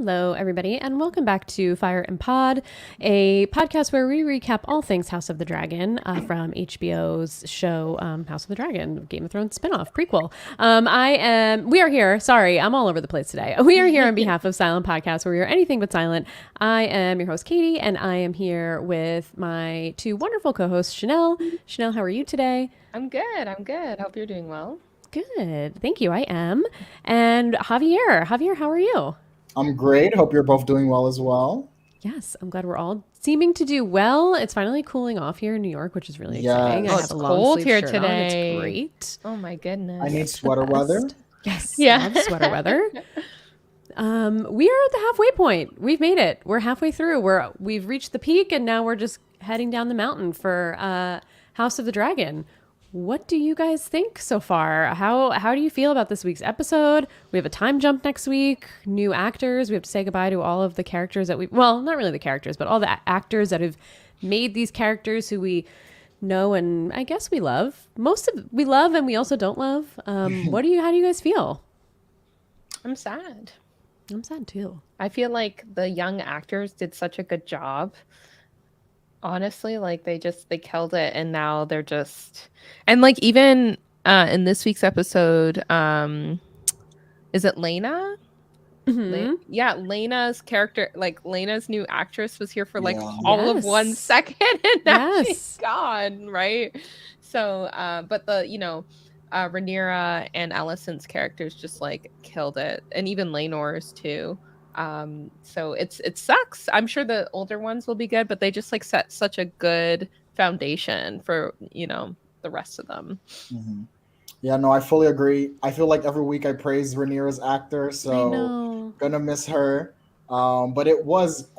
Hello, everybody, and welcome back to Fire and Pod, a podcast where we recap all things House of the Dragon from HBO's show House of the Dragon, Game of Thrones spinoff, prequel. We are here. Sorry, I'm all over the place today. We are here on behalf of Silent Podcast, where we are anything but silent. I am your host, Katie, and I am here with my two wonderful co-hosts, Chanelle. Chanelle, how are you today? I'm good. Hope you're doing well. Good. Thank you. I am. And Javier. Javier, how are you? I'm great. Hope you're both doing well as well. Yes, I'm glad we're all seeming to do well. It's finally cooling off here in New York, which is really exciting. I have a long cold here today. It's great. Oh my goodness. I need sweater weather. Yes. Yeah. Love sweater weather. We are at the halfway point. We've made it. We're halfway through. We've reached the peak, and now we're just heading down the mountain for House of the Dragon. What do you guys think so far? How do you feel about this week's episode? We have a time jump next week, new actors. We have to say goodbye to all of the characters that well, not really the characters, but all the actors that have made these characters who we know and I guess we love. We love and we also don't love. How do you guys feel? I'm sad. I'm sad too. I feel like the young actors did such a good job. Honestly, like they killed it, and now they're just, and like even in this week's episode, is it Lena? Mm-hmm. Lena's character, like Lena's new actress was here for like all of 1 second, and now she's gone, right? So, but Rhaenyra and Alicent's characters just like killed it, and even Laenor's too. So it sucks. I'm sure the older ones will be good, but they just like set such a good foundation for, the rest of them. Mm-hmm. Yeah, no, I fully agree. I feel like every week I praise Rhaenyra's actor, so gonna miss her. But it was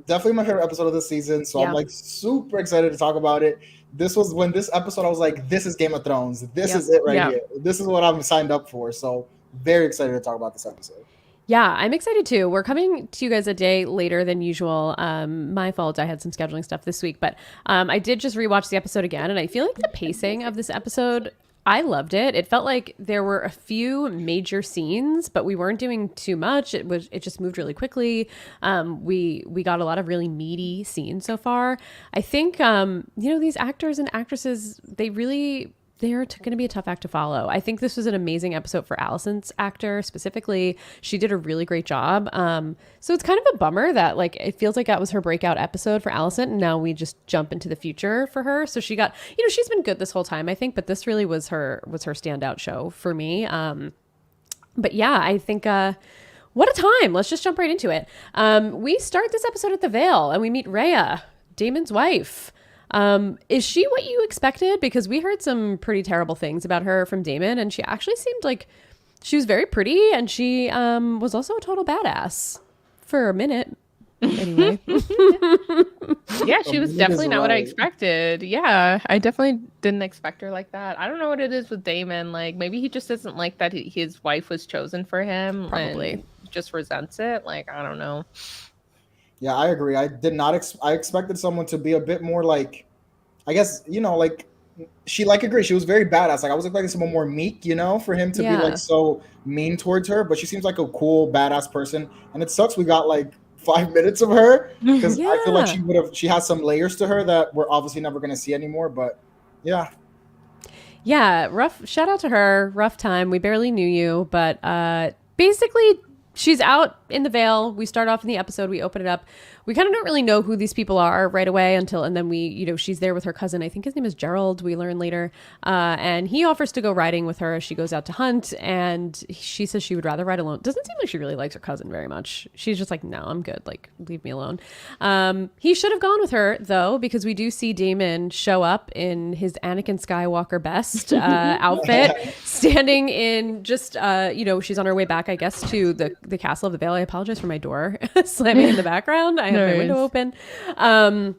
definitely my favorite episode of the season. So I'm like super excited to talk about it. This was when this episode, I was like, this is Game of Thrones. This is it right here. This is what I'm signed up for. So very excited to talk about this episode. Yeah, I'm excited too. We're coming to you guys a day later than usual. My fault. I had some scheduling stuff this week, but I did just rewatch the episode again, and I feel like the pacing of this episode, I loved it. It felt like there were a few major scenes, but we weren't doing too much. It just moved really quickly. We got a lot of really meaty scenes so far. I think these actors and actresses, they're going to be a tough act to follow. I think this was an amazing episode for Alicent's actor specifically. She did a really great job. So it's kind of a bummer that like it feels like that was her breakout episode for Alicent, and now we just jump into the future for her. So she got, she's been good this whole time, I think, but this really was her standout show for me. But yeah, I think what a time. Let's just jump right into it. We start this episode at the Vale, and we meet Rhea, Daemon's wife. Is she what you expected? Because we heard some pretty terrible things about her from Daemon, and she actually seemed like she was very pretty, and she was also a total badass for a minute. Anyway. Yeah, she was definitely not what I expected. Yeah, I definitely didn't expect her like that. I don't know what it is with Daemon. Like maybe he just doesn't like that his wife was chosen for him. Probably. And just resents it. Like, I don't know. Yeah, I agree. I did not. I expected someone to be a bit more like, I guess, like she agreed. She was very badass. Like I was expecting someone more meek, for him to be like so mean towards her. But she seems like a cool, badass person. And it sucks we got like 5 minutes of her because I feel like she has some layers to her that we're obviously never going to see anymore. But yeah. Yeah, rough. Shout out to her. Rough time. We barely knew you, but basically. She's out in the Vale. We start off in the episode. We open it up. We kind of don't really know who these people are right away and then she's there with her cousin. I think his name is Gerald. We learn later. And he offers to go riding with her as she goes out to hunt. And she says she would rather ride alone. Doesn't seem like she really likes her cousin very much. She's just like, no, I'm good. Like, leave me alone. He should have gone with her though, because we do see Daemon show up in his Anakin Skywalker best outfit, standing in just, she's on her way back, I guess, to the Castle of the Vale. I apologize for my door slamming in the background. I have my window open. And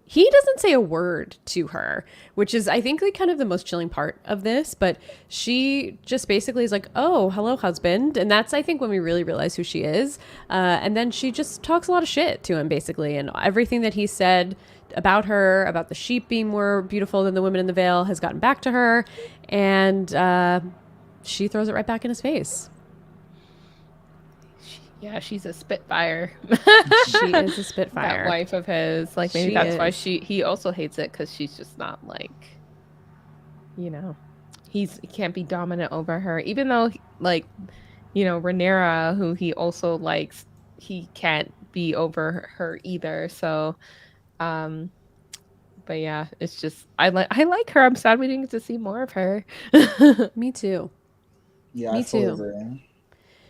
he doesn't say a word to her, which is, I think, like kind of the most chilling part of this. But she just basically is like, oh, hello, husband. And that's, I think, when we really realize who she is. And then she just talks a lot of shit to him, basically. And everything that he said about her, about the sheep being more beautiful than the women in the Vale, has gotten back to her. And she throws it right back in his face. Yeah, she's a spitfire. She is a spitfire. That wife of his, like maybe that's why he also hates it, because she's just not like, he can't be dominant over her, even though like, Rhaenyra, who he also likes, he can't be over her either. So, but yeah, it's just I like her. I'm sad we didn't get to see more of her. Me too. Yeah, Me I fully too. agree.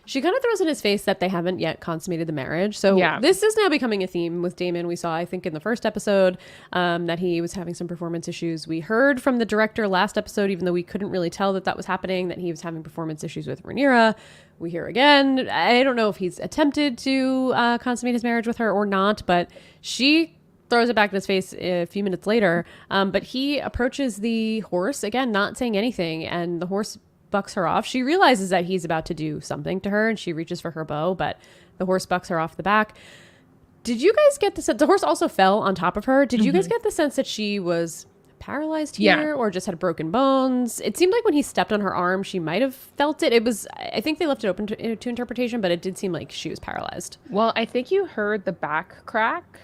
She kind of throws in his face that they haven't yet consummated the marriage. So this is now becoming a theme with Daemon. We saw, I think, in the first episode that he was having some performance issues. We heard from the director last episode, even though we couldn't really tell that was happening, that he was having performance issues with Rhaenyra. We hear again. I don't know if he's attempted to consummate his marriage with her or not, but she throws it back in his face a few minutes later. But he approaches the horse, again, not saying anything, and the horse bucks her off. She realizes that he's about to do something to her, and she reaches for her bow, but the horse bucks her off the back. Did you guys get the sense the horse also fell on top of her? Did you guys get the sense that she was paralyzed here or just had broken bones? It seemed like when he stepped on her arm, she might have felt it. I think they left it open to interpretation, but it did seem like she was paralyzed. Well, I think you heard the back crack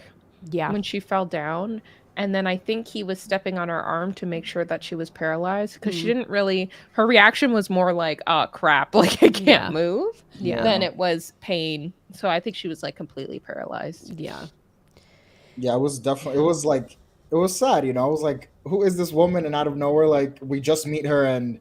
when she fell down. And then I think he was stepping on her arm to make sure that she was paralyzed, because she didn't really, her reaction was more like, oh crap, like I can't move, than it was pain. So I think she was like completely paralyzed. Yeah, it was definitely, it was sad, I was like, who is this woman? And out of nowhere, like, we just meet her, and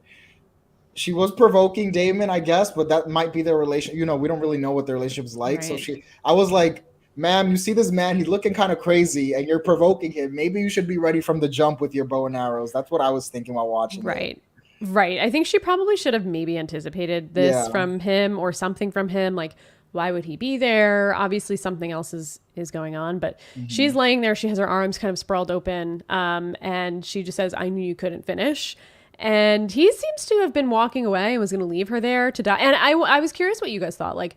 she was provoking Daemon, I guess, but that might be their relation. We don't really know what their relationship is like. Right. So I was like, ma'am, you see this man, he's looking kind of crazy and you're provoking him. Maybe you should be ready from the jump with your bow and arrows. That's what I was thinking while watching it. Right. I think she probably should have maybe anticipated this from him or something from him. Like, why would he be there? Obviously something else is going on, but she's laying there. She has her arms kind of sprawled open. And she just says, I knew you couldn't finish. And he seems to have been walking away and was going to leave her there to die. And I was curious what you guys thought. Like,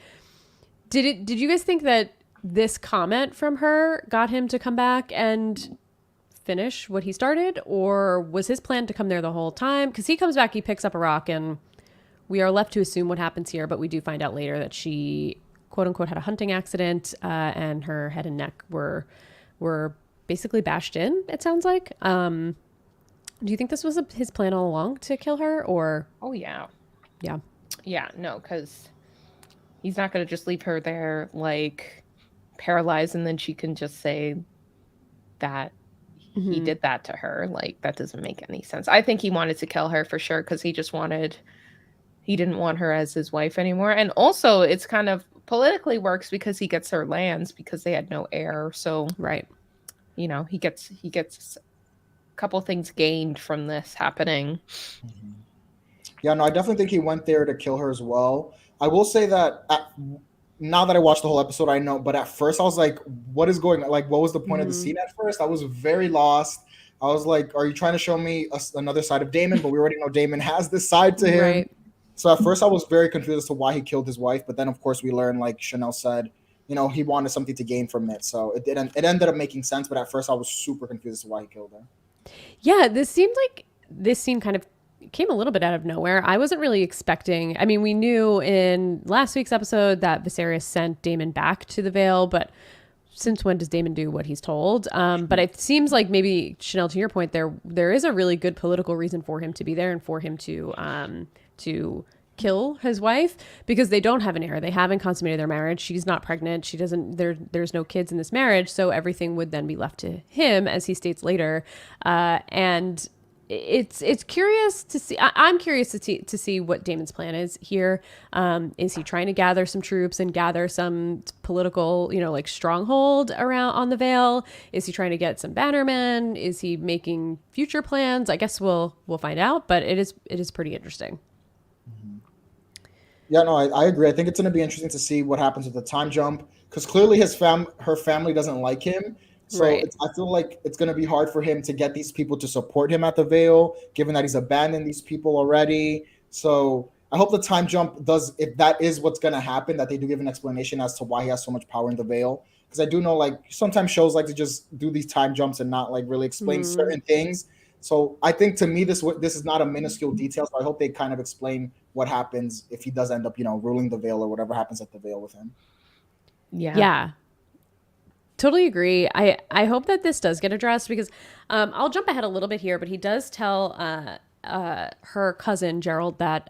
did you guys think that this comment from her got him to come back and finish what he started, or was his plan to come there the whole time? Because he comes back, he picks up a rock, and we are left to assume what happens here, but we do find out later that she, quote unquote, had a hunting accident, and her head and neck were basically bashed in, it sounds like. Do you think this was his plan all along to kill her, or? Oh, yeah. Yeah, no, because he's not going to just leave her there, like, paralyzed, and then she can just say that he did that to her. Like, that doesn't make any sense. I think he wanted to kill her for sure, because he didn't want her as his wife anymore. And also it's kind of politically works because he gets her lands because they had no heir. So right, he gets a couple things gained from this happening. Yeah, no, I definitely think he went there to kill her as well. I will say that now that I watched the whole episode, I know, but at first I was like, what is going on? Like, what was the point of the scene at first? I was very lost. I was like, are you trying to show me another side of Daemon? But we already know Daemon has this side to him. Right. So at first I was very confused as to why he killed his wife. But then, of course, we learned, like Chanelle said, he wanted something to gain from it. So it ended up making sense. But at first I was super confused as to why he killed her. Yeah, this scene kind of came a little bit out of nowhere. I wasn't really expecting. I mean, we knew in last week's episode that Viserys sent Daemon back to the Vale, but since when does Daemon do what he's told? But it seems like maybe, Chanelle, to your point, there is a really good political reason for him to be there and for him to kill his wife, because they don't have an heir. They haven't consummated their marriage. She's not pregnant. She doesn't. There's no kids in this marriage, so everything would then be left to him, as he states later, and. It's curious to see. I'm curious to see what Daemon's plan is here. Is he trying to gather some troops and gather some political, like stronghold around on the Vale? Is he trying to get some bannermen? Is he making future plans? I guess we'll find out. But it is pretty interesting. Yeah, no, I agree. I think it's going to be interesting to see what happens with the time jump, because clearly her family doesn't like him. So right. I feel like it's going to be hard for him to get these people to support him at the Vale, given that he's abandoned these people already. So I hope the time jump does, if that is what's going to happen, that they do give an explanation as to why he has so much power in the Vale. Because I do know, like, sometimes shows like to just do these time jumps and not like really explain certain things. So I think, to me, this is not a minuscule detail. So I hope they kind of explain what happens if he does end up, ruling the Vale, or whatever happens at the Vale with him. Yeah. Totally agree. I hope that this does get addressed because I'll jump ahead a little bit here, but he does tell her cousin Gerald that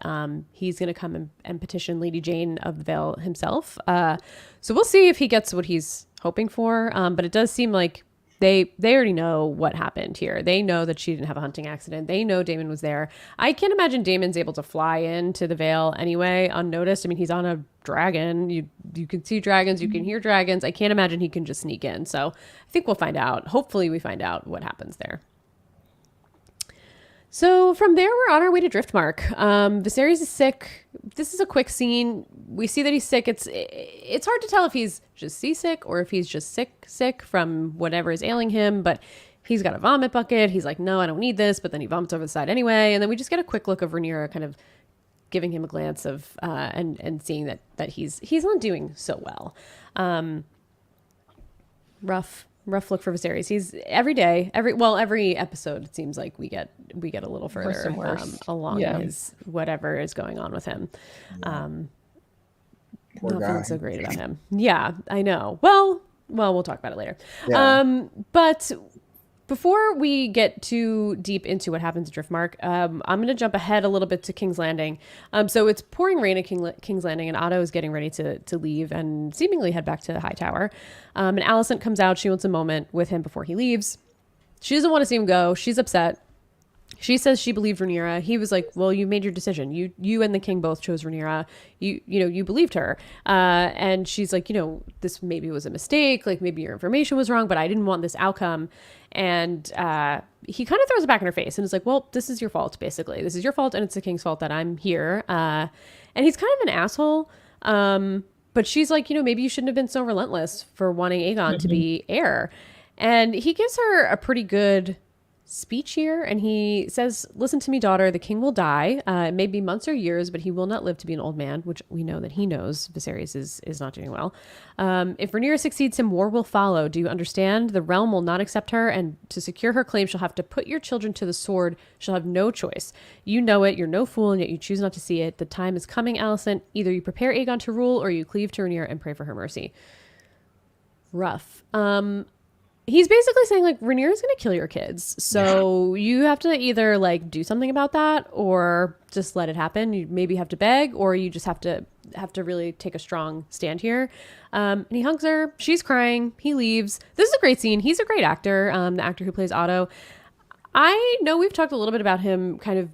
he's going to come and petition Lady Jane of the Vale himself. So we'll see if he gets what he's hoping for. But it does seem like they already know what happened here. They know that she didn't have a hunting accident. They know Damon was there. I can't imagine Damon's able to fly into the Vale anyway unnoticed. I mean, he's on a dragon. You can see dragons, you can hear dragons. I can't imagine he can just sneak in. So I think we'll find out. Hopefully we find out what happens there. So from there, we're on our way to Driftmark. Viserys is sick. This is a quick scene. We see that he's sick. It's hard to tell if he's just seasick or if he's just sick from whatever is ailing him. But he's got a vomit bucket. He's like, no, I don't need this. But then he vomits over the side anyway. And then we just get a quick look of Rhaenyra kind of giving him a glance of and seeing that he's not doing so well. Rough look for Viserys. He's every episode it seems like we get a little further along in his whatever is going on with him. Not feeling so great about him. Yeah, I know. Well, we'll talk about it later. Yeah. But before we get too deep into what happens at Driftmark, I'm going to jump ahead a little bit to King's Landing. So it's pouring rain at King's Landing, and Otto is getting ready to leave and seemingly head back to the Hightower. And Alicent comes out. She wants a moment with him before he leaves. She doesn't want to see him go. She's upset. She says she believed Rhaenyra. He was like, well, you made your decision. You and the king both chose Rhaenyra. You believed her. And she's like, this maybe was a mistake. Like maybe your information was wrong, but I didn't want this outcome. And he kind of throws it back in her face and is like, well, this is your fault, basically. This is your fault, and it's the king's fault that I'm here. And he's kind of an asshole. But she's like, maybe you shouldn't have been so relentless for wanting Aegon to be heir. And he gives her a pretty good speech here, and he says, listen to me, daughter, the king will die. It may be months or years, but he will not live to be an old man, which we know that he knows Viserys is not doing well. If Rhaenyra succeeds him, war will follow. Do you understand? The realm will not accept her, and to secure her claim, she'll have to put your children to the sword. She'll have no choice. You know it. You're no fool, and yet you choose not to see it. The time is coming, Alicent. Either you prepare Aegon to rule, or you cleave to Rhaenyra and pray for her mercy. Rough. He's basically saying, like, Rhaenyra's going to kill your kids. So you have to either, like, do something about that or just let it happen. You maybe have to beg, or you just have to really take a strong stand here. And he hugs her. She's crying. He leaves. This is a great scene. He's a great actor, the actor who plays Otto. I know we've talked a little bit about him kind of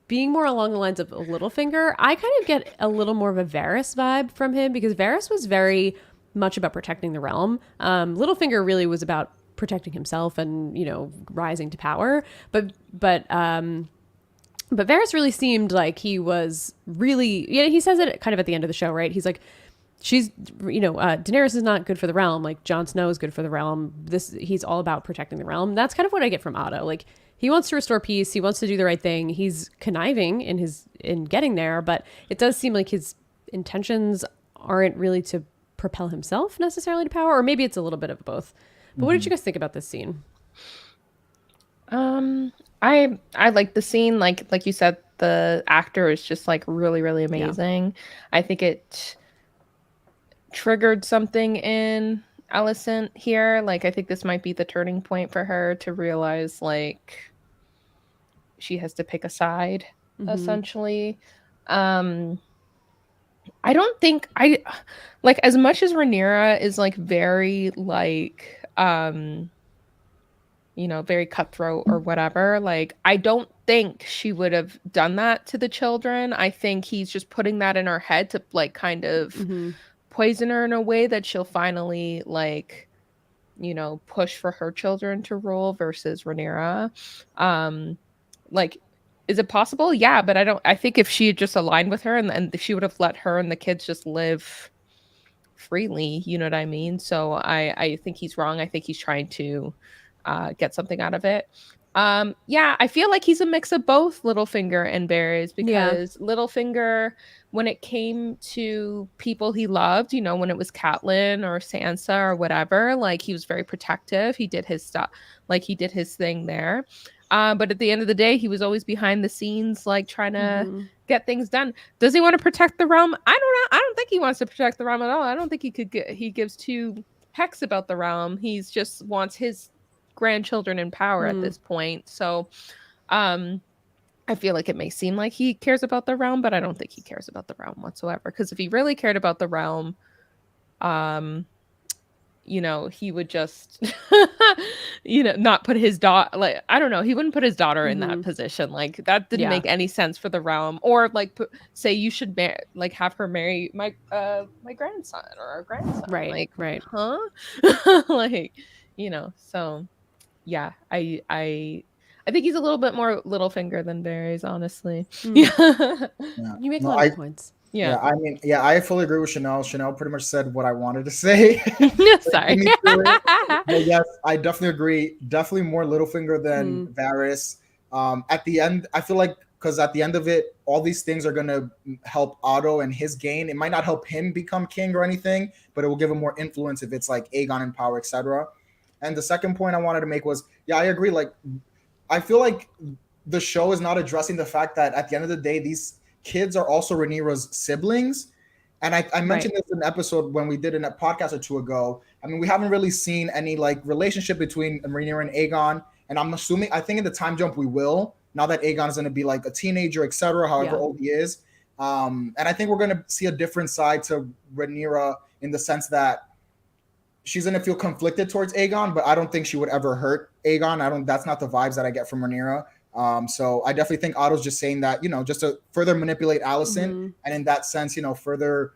being more along the lines of a Littlefinger. I kind of get a little more of a Varys vibe from him because Varys was very much about protecting the realm. Littlefinger really was about protecting himself and rising to power, but Varys really seemed like he was really, he says it kind of at the end of the show, right? He's like, Daenerys is not good for the realm, like Jon Snow is good for the realm. He's all about protecting the realm. That's kind of what I get from Otto. Like, he wants to restore peace, he wants to do the right thing, he's conniving in getting there, but it does seem like his intentions aren't really to propel himself necessarily to power, or maybe it's a little bit of both. But what did you guys think about this scene? I like the scene. Like you said, the actor is just like really, really amazing. Yeah. I think it triggered something in Alicent here. Like, I think this might be the turning point for her to realize like she has to pick a side, essentially. I don't think like, as much as Rhaenyra is like very like very cutthroat or whatever, like, I don't think she would have done that to the children. I think he's just putting that in her head to like kind of poison her in a way that she'll finally like push for her children to rule versus Rhaenyra. Like, is it possible? Yeah, but I think if she had just aligned with her and she would have let her and the kids just live freely, you know what I mean? So I think he's wrong. I think he's trying to get something out of it. I feel like he's a mix of both Littlefinger and Varys, because Littlefinger, when it came to people he loved, when it was Catelyn or Sansa or whatever, like, he was very protective. He did his stuff, like, he did his thing there. But at the end of the day, he was always behind the scenes, like, trying to get things done. Does he want to protect the realm? I don't know. I don't think he wants to protect the realm at all. I don't think he gives two hecks about the realm. He's just wants his grandchildren in power at this point. So I feel like it may seem like he cares about the realm, but I don't think he cares about the realm whatsoever. Because if he really cared about the realm, you know, he would just, you know, not put his daughter, like, I don't know, he wouldn't put his daughter in that position. Like, that didn't make any sense for the realm. Or, like, say you should like have her marry my grandson or our grandson. Right, like, right. Huh? Like, you know, so yeah, I think he's a little bit more Littlefinger than Varys, honestly. Yeah. You make a lot of points. Yeah, I mean, I fully agree with Chanelle. Chanelle pretty much said what I wanted to say. Sorry. But yes, I definitely agree. Definitely more Littlefinger than Varys. At the end, I feel like because at the end of it, all these things are going to help Otto and his gain. It might not help him become king or anything, but it will give him more influence if it's like Aegon in power, etc. And the second point I wanted to make was, yeah, I agree. Like, I feel like the show is not addressing the fact that at the end of the day, these kids are also Rhaenyra's siblings. And I mentioned this in an episode when we did a podcast or two ago. I mean, we haven't really seen any like relationship between Rhaenyra and Aegon. And I think in the time jump we will, now that Aegon is going to be like a teenager, etc., however old he is. And I think we're going to see a different side to Rhaenyra in the sense that she's going to feel conflicted towards Aegon, but I don't think she would ever hurt Aegon. That's not the vibes that I get from Rhaenyra. So I definitely think Otto's just saying that, you know, just to further manipulate Alicent, and in that sense, you know, further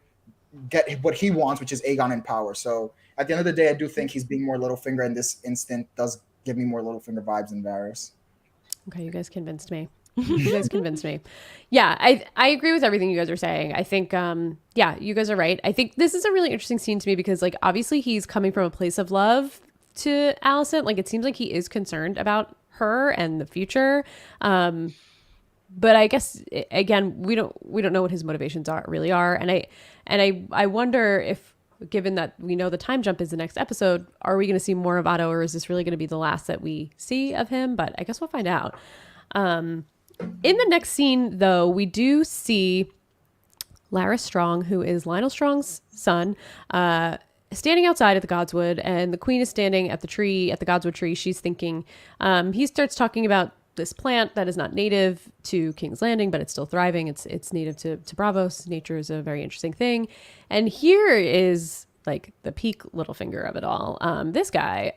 get what he wants, which is Aegon in power. So at the end of the day, I do think he's being more Littlefinger in this instant. Does give me more Littlefinger vibes than Varys. Okay, you guys convinced me. You guys convinced me. Yeah, I agree with everything you guys are saying. I think, yeah, you guys are right. I think this is a really interesting scene to me because, like, obviously he's coming from a place of love to Alicent. Like, it seems like he is concerned about her and the future. But I guess again, we don't know what his motivations really are. And I wonder if, given that we know the time jump is the next episode, are we going to see more of Otto, or is this really going to be the last that we see of him? But I guess we'll find out. In the next scene, though, we do see Larys Strong, who is Lionel Strong's son, standing outside at the Godswood, and the queen is standing at the Godswood tree. She's thinking, he starts talking about this plant that is not native to King's Landing, but it's still thriving. It's native to Braavos. Nature is a very interesting thing. And here is like the peak Littlefinger of it all. This guy,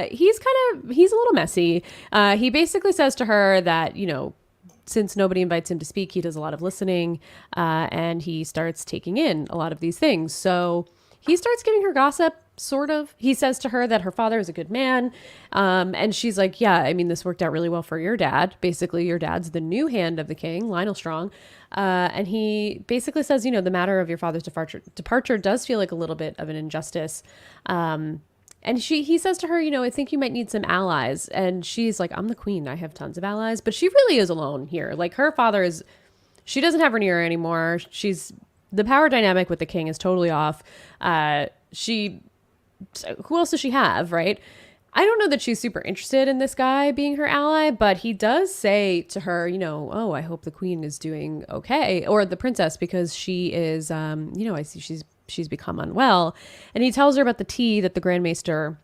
he's a little messy. He basically says to her that, you know, since nobody invites him to speak, he does a lot of listening, and he starts taking in a lot of these things. So he starts giving her gossip, sort of. He says to her that her father is a good man. And she's like, yeah, I mean, this worked out really well for your dad. Basically, your dad's the new hand of the king, Lionel Strong. And he basically says, you know, the matter of your father's departure does feel like a little bit of an injustice. And he says to her, you know, I think you might need some allies. And she's like, I'm the queen. I have tons of allies. But she really is alone here. Like, her father she doesn't have Rhaenyra anymore. The power dynamic with the king is totally off. Who else does she have, right? I don't know that she's super interested in this guy being her ally, but he does say to her, you know, oh, I hope the queen is doing okay, or the princess, because she is, you know, I see she's become unwell. And he tells her about the tea that the Grand Maester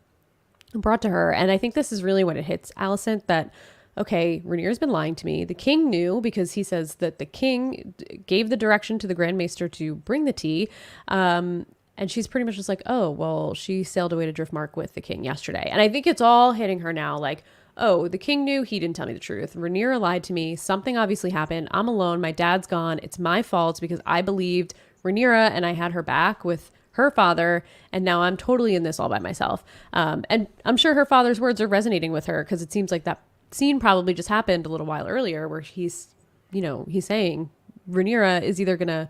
brought to her. And I think this is really when it hits Alicent that, okay, Rhaenyra's been lying to me. The king knew, because he says that the king gave the direction to the Grand Maester to bring the tea. And she's pretty much just like, oh, well, she sailed away to Driftmark with the king yesterday. And I think it's all hitting her now, like, oh, the king knew, he didn't tell me the truth. Rhaenyra lied to me. Something obviously happened. I'm alone. My dad's gone. It's my fault because I believed Rhaenyra and I had her back with her father. And now I'm totally in this all by myself. And I'm sure her father's words are resonating with her, because it seems like that scene probably just happened a little while earlier where he's saying Rhaenyra is either going to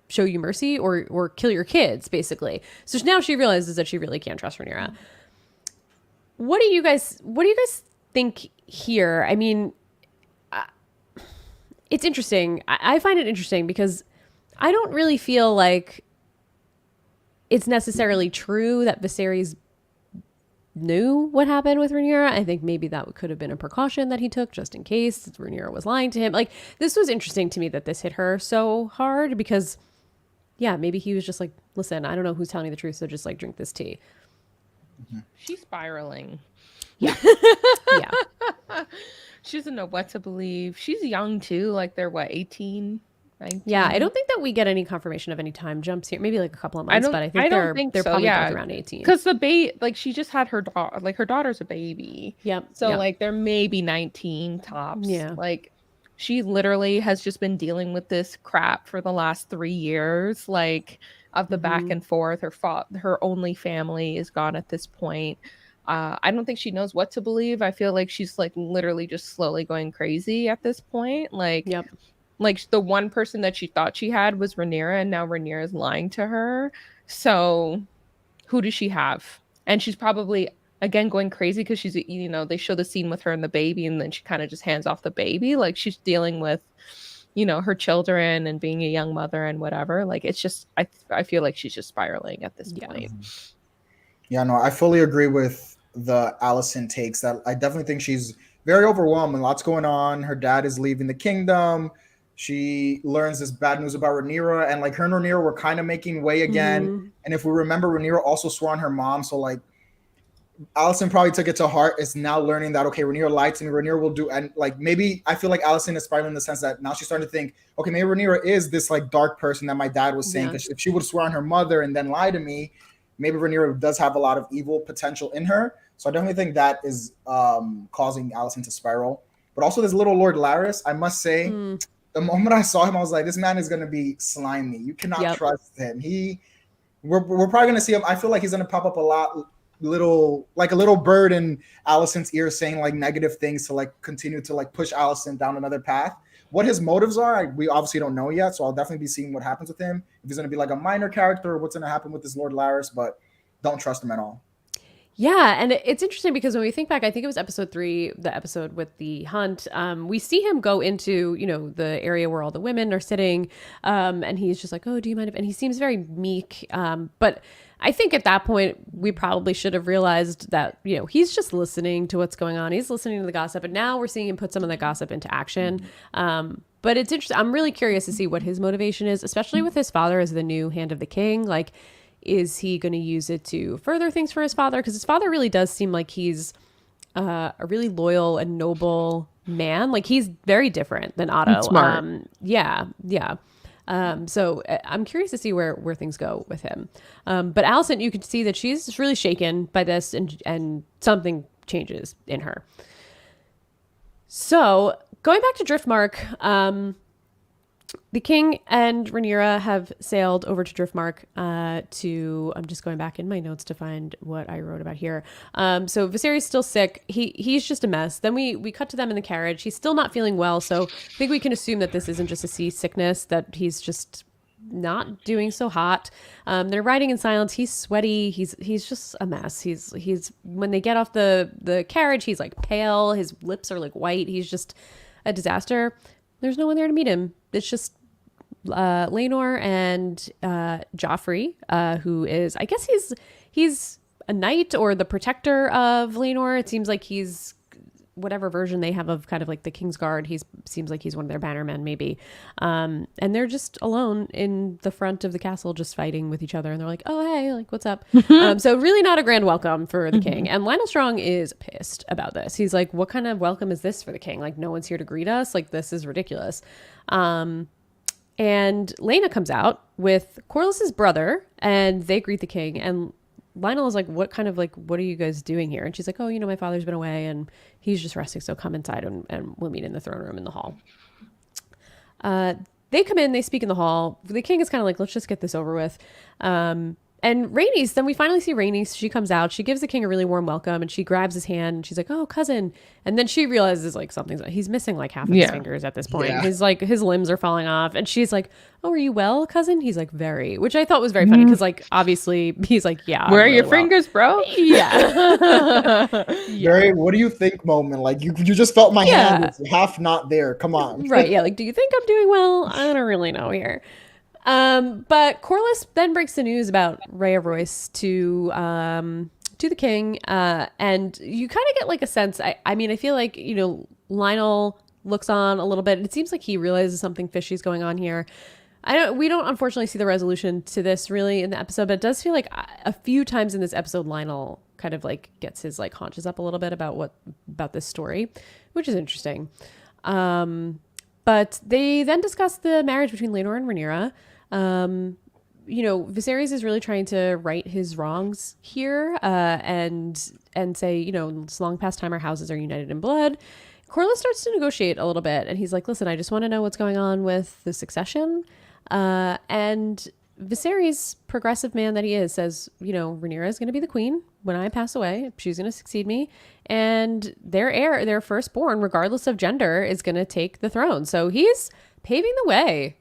show you mercy or kill your kids, basically. So now she realizes that she really can't trust Rhaenyra. What do you guys think here? I mean, it's interesting. I find it interesting because I don't really feel like it's necessarily true that Viserys knew what happened with Rhaenyra. I think maybe that could have been a precaution that he took just in case Rhaenyra was lying to him. Like, this was interesting to me that this hit her so hard because, yeah, maybe he was just like, listen, I don't know who's telling me the truth, so just like drink this tea. She's spiraling. Yeah. Yeah. She doesn't know what to believe. She's young too. Like they're what, 18? 19? Yeah, I don't think that we get any confirmation of any time jumps here. Maybe like a couple of months, but I think they're so, probably both around 18. Because like she just had her daughter, like her daughter's a baby. Yep. So like they're maybe 19 tops. Yeah. Like she literally has just been dealing with this crap for the last 3 years, like of the back and forth. Her only family is gone at this point. I don't think she knows what to believe. I feel like she's like literally just slowly going crazy at this point. Like, yep. Like the one person that she thought she had was Rhaenyra, and now Rhaenyra is lying to her. So who does she have? And she's probably again going crazy because she's, you know, they show the scene with her and the baby, and then she kind of just hands off the baby. Like she's dealing with, you know, her children and being a young mother and whatever. Like it's just, I feel like she's just spiraling at this point. Yeah, no, I fully agree with the Alicent takes. That I definitely think she's very overwhelmed and lots going on. Her dad is leaving the kingdom. She learns this bad news about Rhaenyra, and like her and Rhaenyra were kind of making way again. And if we remember, Rhaenyra also swore on her mom. So like Alicent probably took it to heart. Is now learning that, okay, Rhaenyra lied to me. Rhaenyra will do, and like maybe I feel like Alicent is spiraling in the sense that now she's starting to think, okay, maybe Rhaenyra is this like dark person that my dad was saying. Because if she would swear on her mother and then lie to me, maybe Rhaenyra does have a lot of evil potential in her. So I definitely think that is causing Alicent to spiral. But also this little Lord Larys, I must say, the moment I saw him, I was like, this man is going to be slimy. You cannot trust him. We're probably going to see him. I feel like he's going to pop up a lot, like a little bird in Alicent's ear saying like negative things to like continue to like push Alicent down another path. What his motives are, we obviously don't know yet. So I'll definitely be seeing what happens with him. If he's going to be like a minor character or what's going to happen with this Lord Larys, but don't trust him at all. Yeah, and it's interesting because when we think back, I think it was episode 3, the episode with the hunt. We see him go into, you know, the area where all the women are sitting, and he's just like, "Oh, do you mind if?" And he seems very meek. But I think at that point we probably should have realized that, you know, he's just listening to what's going on. He's listening to the gossip, and now we're seeing him put some of the gossip into action. But it's interesting. I'm really curious to see what his motivation is, especially with his father as the new Hand of the King. Like, is he going to use it to further things for his father? Because his father really does seem like he's a really loyal and noble man. Like he's very different than Otto. Smart. So I'm curious to see where things go with him. But Alicent, you could see that she's just really shaken by this, and something changes in her. So going back to Driftmark, the king and Rhaenyra have sailed over to Driftmark I'm just going back in my notes to find what I wrote about here. So Viserys is still sick. He's just a mess. Then we cut to them in the carriage. He's still not feeling well. So I think we can assume that this isn't just a seasickness, that he's just not doing so hot. They're riding in silence. He's sweaty. He's just a mess. He's when they get off the carriage, he's like pale. His lips are like white. He's just a disaster. There's no one there to meet him. It's just Laenor and Joffrey, who is, I guess he's a knight or the protector of Laenor. It seems like he's whatever version they have of kind of like the King's Guard. Seems like he's one of their bannermen, maybe. And they're just alone in the front of the castle, just fighting with each other. And they're like, "Oh, hey, like, what's up?" So really not a grand welcome for the king. And Lionel Strong is pissed about this. He's like, "What kind of welcome is this for the king? Like, no one's here to greet us. Like, this is ridiculous." And Laena comes out with Corlys's brother, and they greet the king. And Lionel is like, what are you guys doing here? And she's like, "Oh, you know, my father's been away and he's just resting. So come inside and we'll meet in the throne room in the hall." They come in, they speak in the hall. The king is kind of like, let's just get this over with. And Rhaenys, then we finally see Rhaenys. She comes out. She gives the king a really warm welcome, and she grabs his hand, and she's like, "Oh, cousin." And then she realizes like he's missing like half of his fingers at this point. Yeah. His limbs are falling off, and she's like, "Oh, are you well, cousin?" He's like, "Very," which I thought was very funny because like obviously he's like, "Yeah, Where I'm are your really well." fingers, bro? Yeah. Very, what do you think moment? Like you just felt my hand was half not there. Come on. Right. Yeah. Like, do you think I'm doing well? I don't really know here. But Corlys then breaks the news about Rhea Royce to to the king, and you kind of get like a sense. I mean, I feel like, you know, Lionel looks on a little bit. It seems like he realizes something fishy is going on here. We don't unfortunately see the resolution to this really in the episode, but it does feel like a few times in this episode, Lionel kind of like gets his like haunches up a little bit about this story, which is interesting. But they then discuss the marriage between Laenor and Rhaenyra. You know, Viserys is really trying to right his wrongs here, and say, you know, it's long past time our houses are united in blood. Corlys starts to negotiate a little bit, and he's like, listen, I just want to know what's going on with the succession. And Viserys, progressive man that he is, says, you know, Rhaenyra is going to be the queen when I pass away. She's going to succeed me, and their heir, their firstborn, regardless of gender, is going to take the throne. So he's paving the way,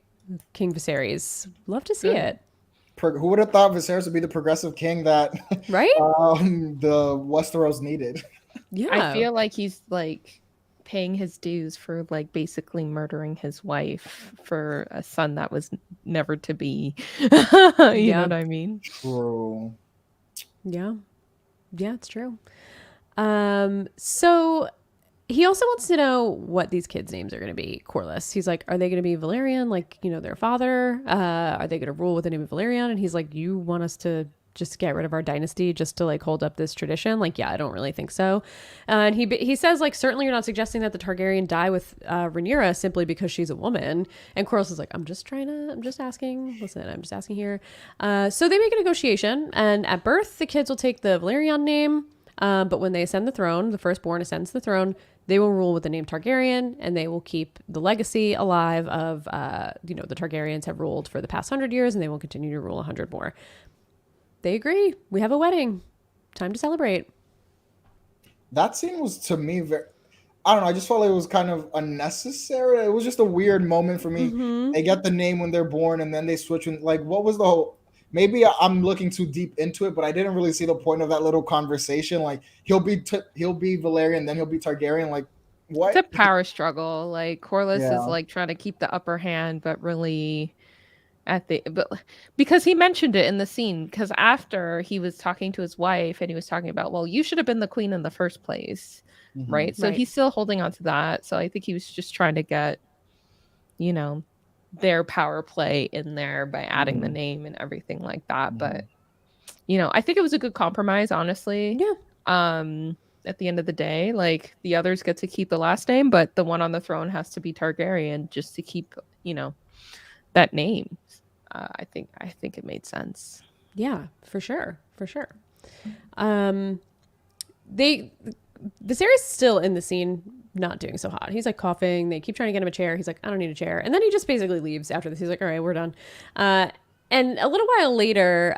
King Viserys. Love to see it. Who would have thought Viserys would be the progressive king that right? The Westeros needed? Yeah, I feel like he's like paying his dues for like basically murdering his wife for a son that was never to be. You know what I mean? True. Yeah, it's true. So he also wants to know what these kids' names are going to be. Corlys. He's like, are they going to be Valerian, like, you know, their father? Are they going to rule with the name of Valerian? And he's like, you want us to just get rid of our dynasty just to like hold up this tradition? Like, yeah, I don't really think so. And he says, like, certainly you're not suggesting that the Targaryen die with Rhaenyra simply because she's a woman. And Corlys is like, I'm just asking. Listen, I'm just asking here. So they make a negotiation, and at birth, the kids will take the Valerian name. But when they ascend the throne, the firstborn ascends the throne, they will rule with the name Targaryen, and they will keep the legacy alive of, you know, the Targaryens have ruled for the past 100 years, and they will continue to rule 100 more. They agree. We have a wedding. Time to celebrate. That scene was, to me, very, I don't know, I just felt like it was kind of unnecessary. It was just a weird moment for me. Mm-hmm. They get the name when they're born, and then they switch. Like, what was the whole... Maybe I'm looking too deep into it, but I didn't really see the point of that little conversation. Like, he'll be Valerian, then he'll be Targaryen. Like, what? It's a power struggle. Like, Corlys is like trying to keep the upper hand, but really because he mentioned it in the scene, because after he was talking to his wife and he was talking about, well, you should have been the queen in the first place. Mm-hmm. Right. So he's still holding on to that. So I think he was just trying to get, you know, their power play in there by adding the name and everything like that. But, you know, I think it was a good compromise, honestly. Yeah. At the end of the day, like, the others get to keep the last name, but the one on the throne has to be Targaryen just to keep, you know, that name. I think it made sense. Yeah, for sure. Viserys is still in the scene, not doing so hot. He's like coughing. They keep trying to get him a chair. He's like, I don't need a chair. And then he just basically leaves after this. He's like, all right, we're done. And a little while later,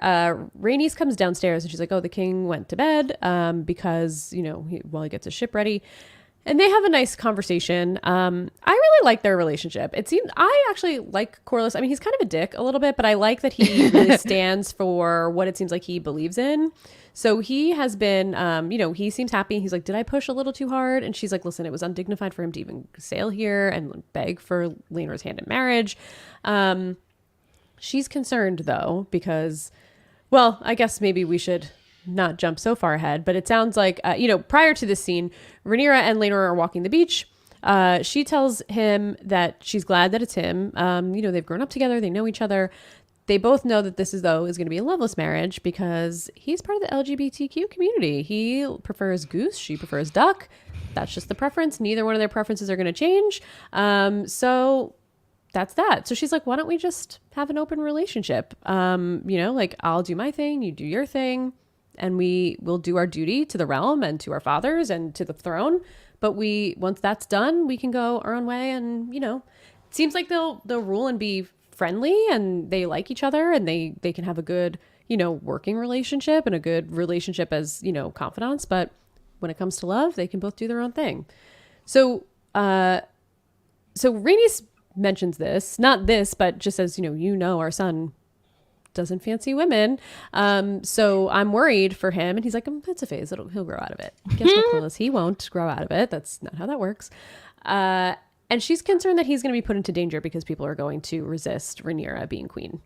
Rhaenys comes downstairs and she's like, oh, the king went to bed because, you know, while he gets his ship ready. And they have a nice conversation. I really like their relationship. I actually like Corlys. I mean, he's kind of a dick a little bit, but I like that he really stands for what it seems like he believes in. So he has been, you know, he seems happy. He's like, did I push a little too hard? And she's like, listen, it was undignified for him to even sail here and beg for Laenor's hand in marriage. She's concerned, though, because, well, I guess maybe we should not jump so far ahead, but it sounds like, you know, prior to this scene, Rhaenyra and Laenor are walking the beach. She tells him that she's glad that it's him. You know, they've grown up together. They know each other. They both know that this is going to be a loveless marriage because he's part of the LGBTQ community. He prefers goose. She prefers duck. That's just the preference. Neither one of their preferences are going to change. So that's that. So she's like, why don't we just have an open relationship? You know, like, I'll do my thing. You do your thing. And we will do our duty to the realm and to our fathers and to the throne. But once that's done, we can go our own way. And, you know, it seems like they'll rule and be friendly and they like each other and they can have a good, you know, working relationship and a good relationship as, you know, confidants. But when it comes to love, they can both do their own thing. So Rhaenys mentions this, not this, but just as, you know, our son doesn't fancy women. So I'm worried for him. And he's like, it's a phase. He'll grow out of it. Guess what, Corlys? He won't grow out of it. That's not how that works. And she's concerned that he's going to be put into danger because people are going to resist Rhaenyra being queen.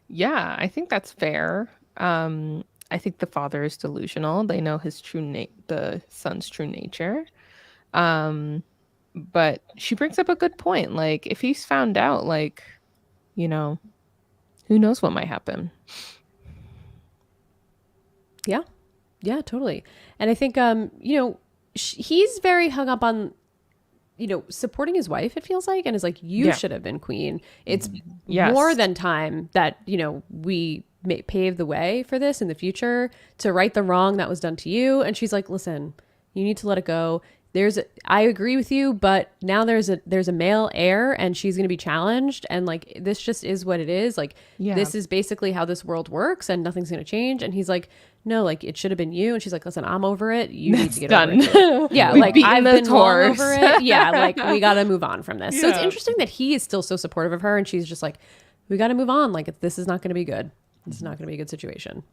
Yeah, I think that's fair. I think the father is delusional. They know his the son's true nature. But she brings up a good point. Like, if he's found out, like, you know, who knows what might happen. Yeah. Yeah, totally. And I think, he's very hung up on, supporting his wife, it feels like, and is like, you should have been queen. It's more than time that, we pave the way for this in the future to right the wrong that was done to you. And she's like, listen, you need to let it go. I agree with you, but now there's a male heir and she's going to be challenged. And like, this just is what it is. Like, this is basically how this world works and nothing's going to change. And he's like, no, like it should have been you. And she's like, listen, I'm over it. You need to get over it too. Yeah. Like I've been long over it. Yeah. Like we got to move on from this. Yeah. So it's interesting that he is still so supportive of her and she's just like, we got to move on. Like this is not going to be good. This is not going to be a good situation.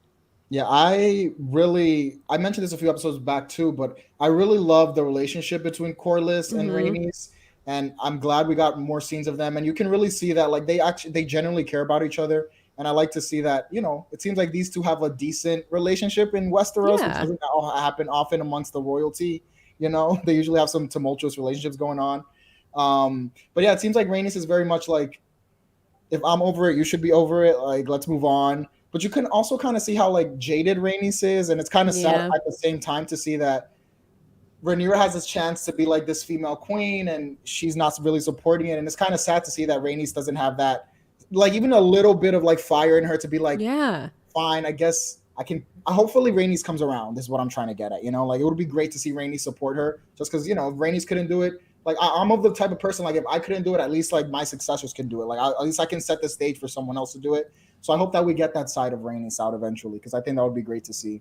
Yeah, I mentioned this a few episodes back too, but I really love the relationship between Corlys and Rhaenys, and I'm glad we got more scenes of them. And you can really see that like they genuinely care about each other. And I like to see that, it seems like these two have a decent relationship in Westeros, which doesn't happen often amongst the royalty. They usually have some tumultuous relationships going on. But yeah, it seems like Rhaenys is very much like, if I'm over it, you should be over it. Like, let's move on. But you can also kind of see how like jaded Rhaenys is, and it's kind of sad at the same time to see that Rhaenyra has this chance to be like this female queen, and she's not really supporting it. And it's kind of sad to see that Rhaenys doesn't have that, like even a little bit of like fire in her to be like, fine, I guess I can. Hopefully Rhaenys comes around. This is what I'm trying to get at. Like it would be great to see Rhaenys support her, just because if Rhaenys couldn't do it. Like I'm of the type of person, like if I couldn't do it, at least like my successors can do it. Like at least I can set the stage for someone else to do it. So I hope that we get that side of Rhaenys out eventually, because I think that would be great to see.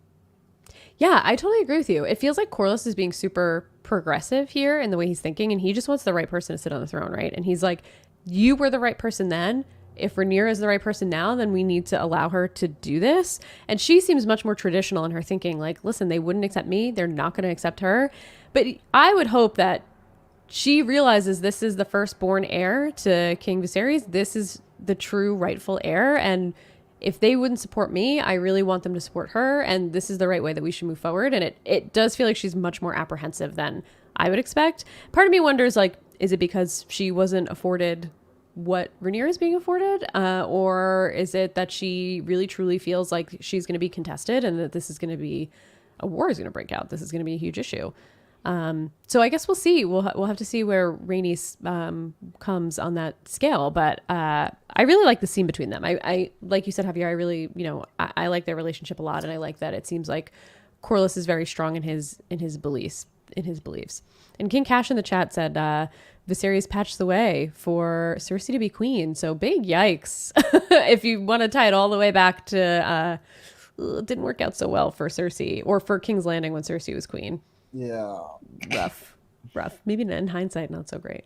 Yeah, I totally agree with you. It feels like Corlys is being super progressive here in the way he's thinking, and he just wants the right person to sit on the throne, right? And he's like, you were the right person then. If Rhaenyra is the right person now, then we need to allow her to do this. And she seems much more traditional in her thinking. Like, listen, they wouldn't accept me. They're not going to accept her. But I would hope that she realizes this is the firstborn heir to King Viserys. This is the true rightful heir. And if they wouldn't support me, I really want them to support her. And this is the right way that we should move forward. And it does feel like she's much more apprehensive than I would expect. Part of me wonders, like, is it because she wasn't afforded what Rhaenyra is being afforded? Or is it that she really truly feels like she's going to be contested and that this is going to be a war is going to break out? This is going to be a huge issue. So I guess we'll see. We'll have to see where Rhaenys comes on that scale. But I really like the scene between them. I like you said, Javier, I really, I like their relationship a lot, and I like that it seems like Corlys is very strong in his beliefs. And King Cash in the chat said Viserys patched the way for Cersei to be queen. So big yikes! If you want to tie it all the way back to it didn't work out so well for Cersei or for King's Landing when Cersei was queen. Yeah. Rough. Maybe in hindsight, not so great.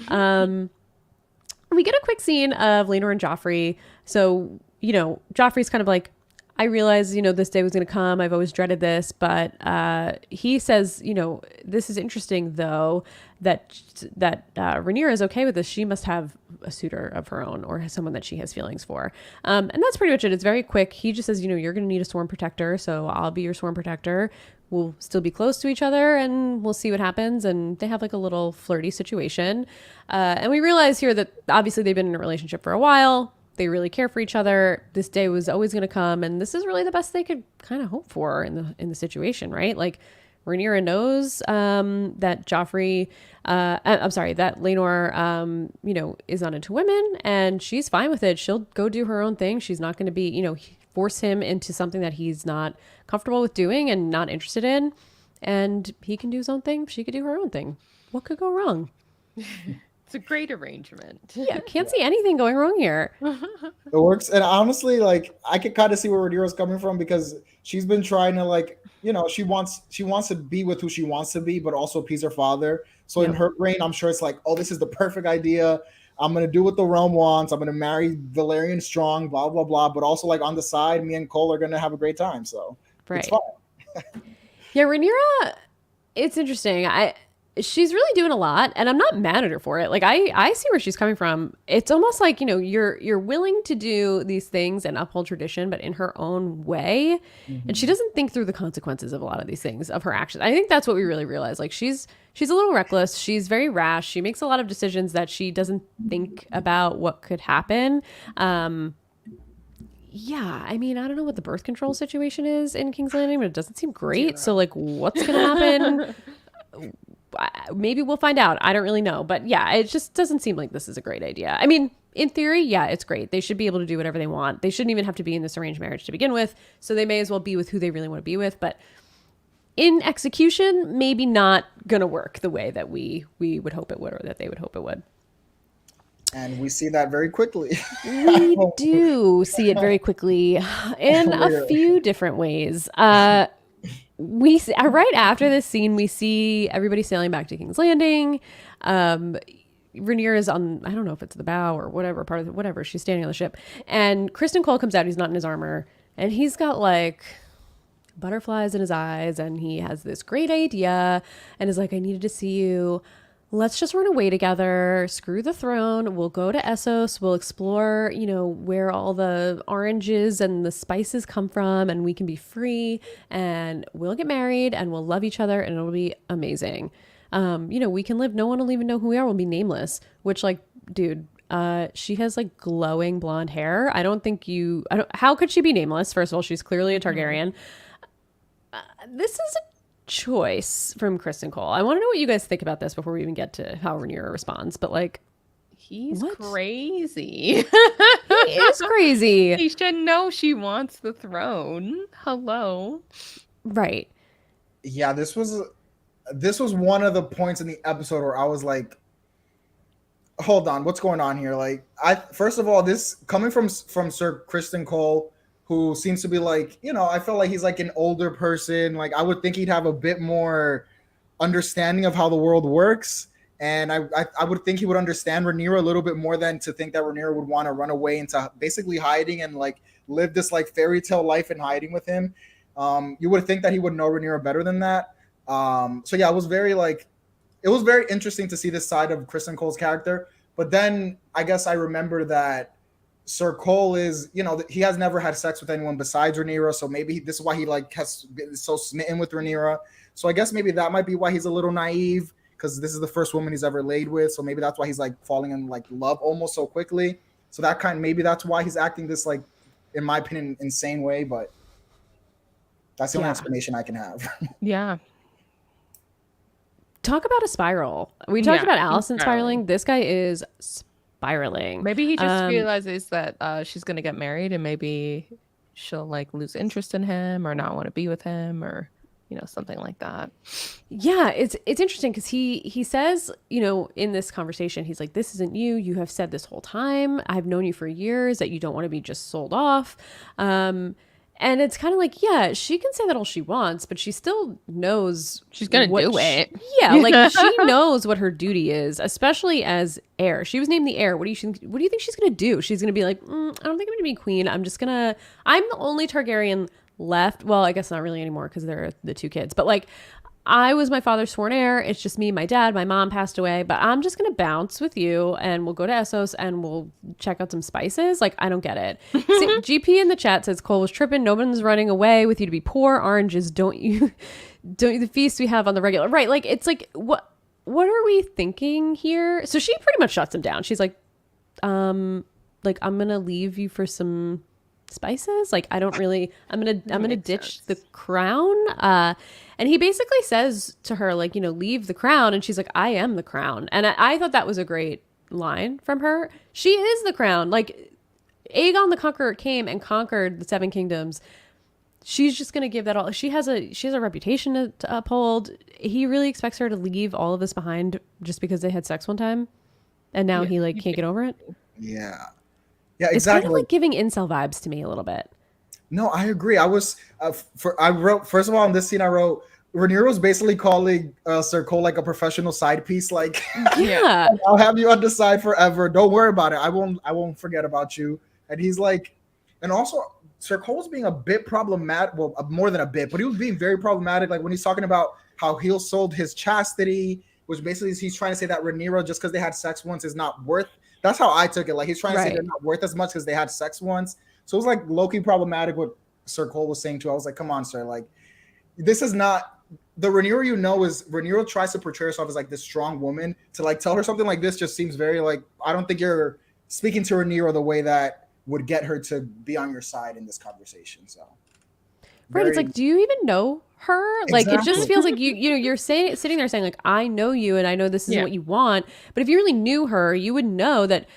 We get a quick scene of Laenor and Joffrey. So, Joffrey's kind of like, I realize, this day was going to come. I've always dreaded this. But he says, this is interesting, though, that Rhaenyra is okay with this. She must have a suitor of her own or someone that she has feelings for. And that's pretty much it. It's very quick. He just says, you're going to need a sworn protector. So I'll be your sworn protector. We'll still be close to each other and we'll see what happens. And they have like a little flirty situation. And we realize here that obviously they've been in a relationship for a while. They really care for each other. This day was always going to come. And this is really the best they could kind of hope for in the situation, right? Like Rhaenyra knows that Joffrey, that Laenor, is not into women and she's fine with it. She'll go do her own thing. She's not going to be, force him into something that he's not comfortable with doing and not interested in. And he can do his own thing. She could do her own thing. What could go wrong? It's a great arrangement. Yeah, can't see anything going wrong here. It works. And honestly, like, I could kind of see where Rhaenyra's coming from, because she's been trying to, like, she wants to be with who she wants to be, but also appease her father. So in her brain, I'm sure it's like, oh, this is the perfect idea. I'm going to do what the realm wants. I'm going to marry Valerian Strong, blah, blah, blah. But also, like, on the side, me and Cole are going to have a great time. So it's fine. Yeah, Rhaenyra, it's interesting. she's really doing a lot, and I'm not mad at her for it. Like I see where she's coming from. It's almost like, you're willing to do these things and uphold tradition, but in her own way. And she doesn't think through the consequences of a lot of these things, of her actions. I think that's what we really realize. Like she's a little reckless. She's very rash. She makes a lot of decisions that she doesn't think about what could happen. Yeah, I mean, I don't know what the birth control situation is in King's Landing, but it doesn't seem great. So like, what's gonna happen? Maybe we'll find out. I don't really know. But yeah, it just doesn't seem like this is a great idea. I mean, in theory, yeah, it's great. They should be able to do whatever they want. They shouldn't even have to be in this arranged marriage to begin with. So they may as well be with who they really want to be with. But in execution, maybe not going to work the way that we would hope it would, or that they would hope it would. And we see that very quickly. We do see it very quickly in a few different ways. We see, right after this scene, we see everybody sailing back to King's Landing. Rhaenyra is on, I don't know if it's the bow or whatever part of whatever. She's standing on the ship, and Kristen Cole comes out. He's not in his armor, and he's got like butterflies in his eyes, and he has this great idea, and is like, "I needed to see you. Let's just run away together. Screw the throne. We'll go to Essos. We'll explore, where all the oranges and the spices come from, and we can be free, and we'll get married, and we'll love each other, and it'll be amazing. We can live. No one will even know who we are. We'll be nameless." Which, like, dude, she has like glowing blonde hair. How could she be nameless? First of all, she's clearly a Targaryen. This is a choice from Kristen Cole. I want to know what you guys think about this before we even get to how Rhaenyra responds. But like, he's crazy. He is crazy. He should know she wants the throne. Hello. Right. Yeah, this was one of the points in the episode where I was like, hold on, what's going on here? Like, first of all, this coming from Sir Kristen Cole, who seems to be like, I feel like he's like an older person. Like, I would think he'd have a bit more understanding of how the world works. And I would think he would understand Rhaenyra a little bit more than to think that Rhaenyra would want to run away into basically hiding and like live this like fairy tale life in hiding with him. You would think that he would know Rhaenyra better than that. So yeah, it was very interesting to see this side of Kristen Cole's character. But then I guess I remember that Sir Cole is, he has never had sex with anyone besides Rhaenyra, so maybe this is why he like has been so smitten with Rhaenyra. So I guess maybe that might be why he's a little naive, because this is the first woman he's ever laid with. So maybe that's why he's like falling in like love almost so quickly. So maybe that's why he's acting this like, in my opinion, insane way. But that's the only explanation I can have. Yeah. Talk about a spiral. We talked about Allison spiraling. This guy is spiraling. Maybe he just realizes that she's gonna get married, and maybe she'll like lose interest in him or not want to be with him, or something like that. Yeah, it's interesting because he says, in this conversation, he's like, "This isn't you. You have said this whole time. I've known you for years that you don't want to be just sold off." And it's kind of like, yeah, she can say that all she wants, but she still knows she's gonna do it. Yeah, like she knows what her duty is, especially as heir. She was named the heir. What do you think she's gonna do? She's gonna be like, I don't think I'm gonna be queen. I'm the only Targaryen left. Well, I guess not really anymore because there are the two kids. But like, I was my father's sworn heir. It's just me, my dad, my mom passed away, but I'm just going to bounce with you and we'll go to Essos and we'll check out some spices. Like, I don't get it. See, GP in the chat says Cole was tripping. No one's running away with you to be poor. Oranges, don't you the feast we have on the regular. Right. Like, it's like, what are we thinking here? So she pretty much shuts him down. She's like, I'm going to leave you for some spices. Like, I'm gonna ditch the crown. And he basically says to her, like, leave the crown. And she's like, I am the crown. And I thought that was a great line from her. She is the crown. Like, Aegon the Conqueror came and conquered the Seven Kingdoms. She's just gonna give that all. She has a reputation to uphold. He really expects her to leave all of this behind just because they had sex one time, and now he like can't get over it. Yeah, exactly. It's kind of like giving incel vibes to me a little bit. No, I agree. I was I wrote, first of all, in this scene, I wrote Rhaenyra was basically calling Sir Cole like a professional side piece. Like, yeah, I'll have you on the side forever. Don't worry about it. I won't forget about you. And he's like, and also Sir Cole's being a bit problematic. Well, more than a bit, but he was being very problematic. Like when he's talking about how he sold his chastity which basically is he's trying to say that Rhaenyra, just because they had sex once, is not worth. That's how I took it. Like he's trying to say they're not worth as much because they had sex once. So it was like low-key problematic what Sir Cole was saying too. I was like, come on, sir. Like this is not the Rhaenyra is Rhaenyra tries to portray herself as like this strong woman. To like tell her something like this just seems very like, I don't think you're speaking to Rhaenyra the way that would get her to be on your side in this conversation. So right, it's like, do you even know her? Like it just feels like you're sitting there saying like, I know you and I know this isn't what you want, but if you really knew her, you would know that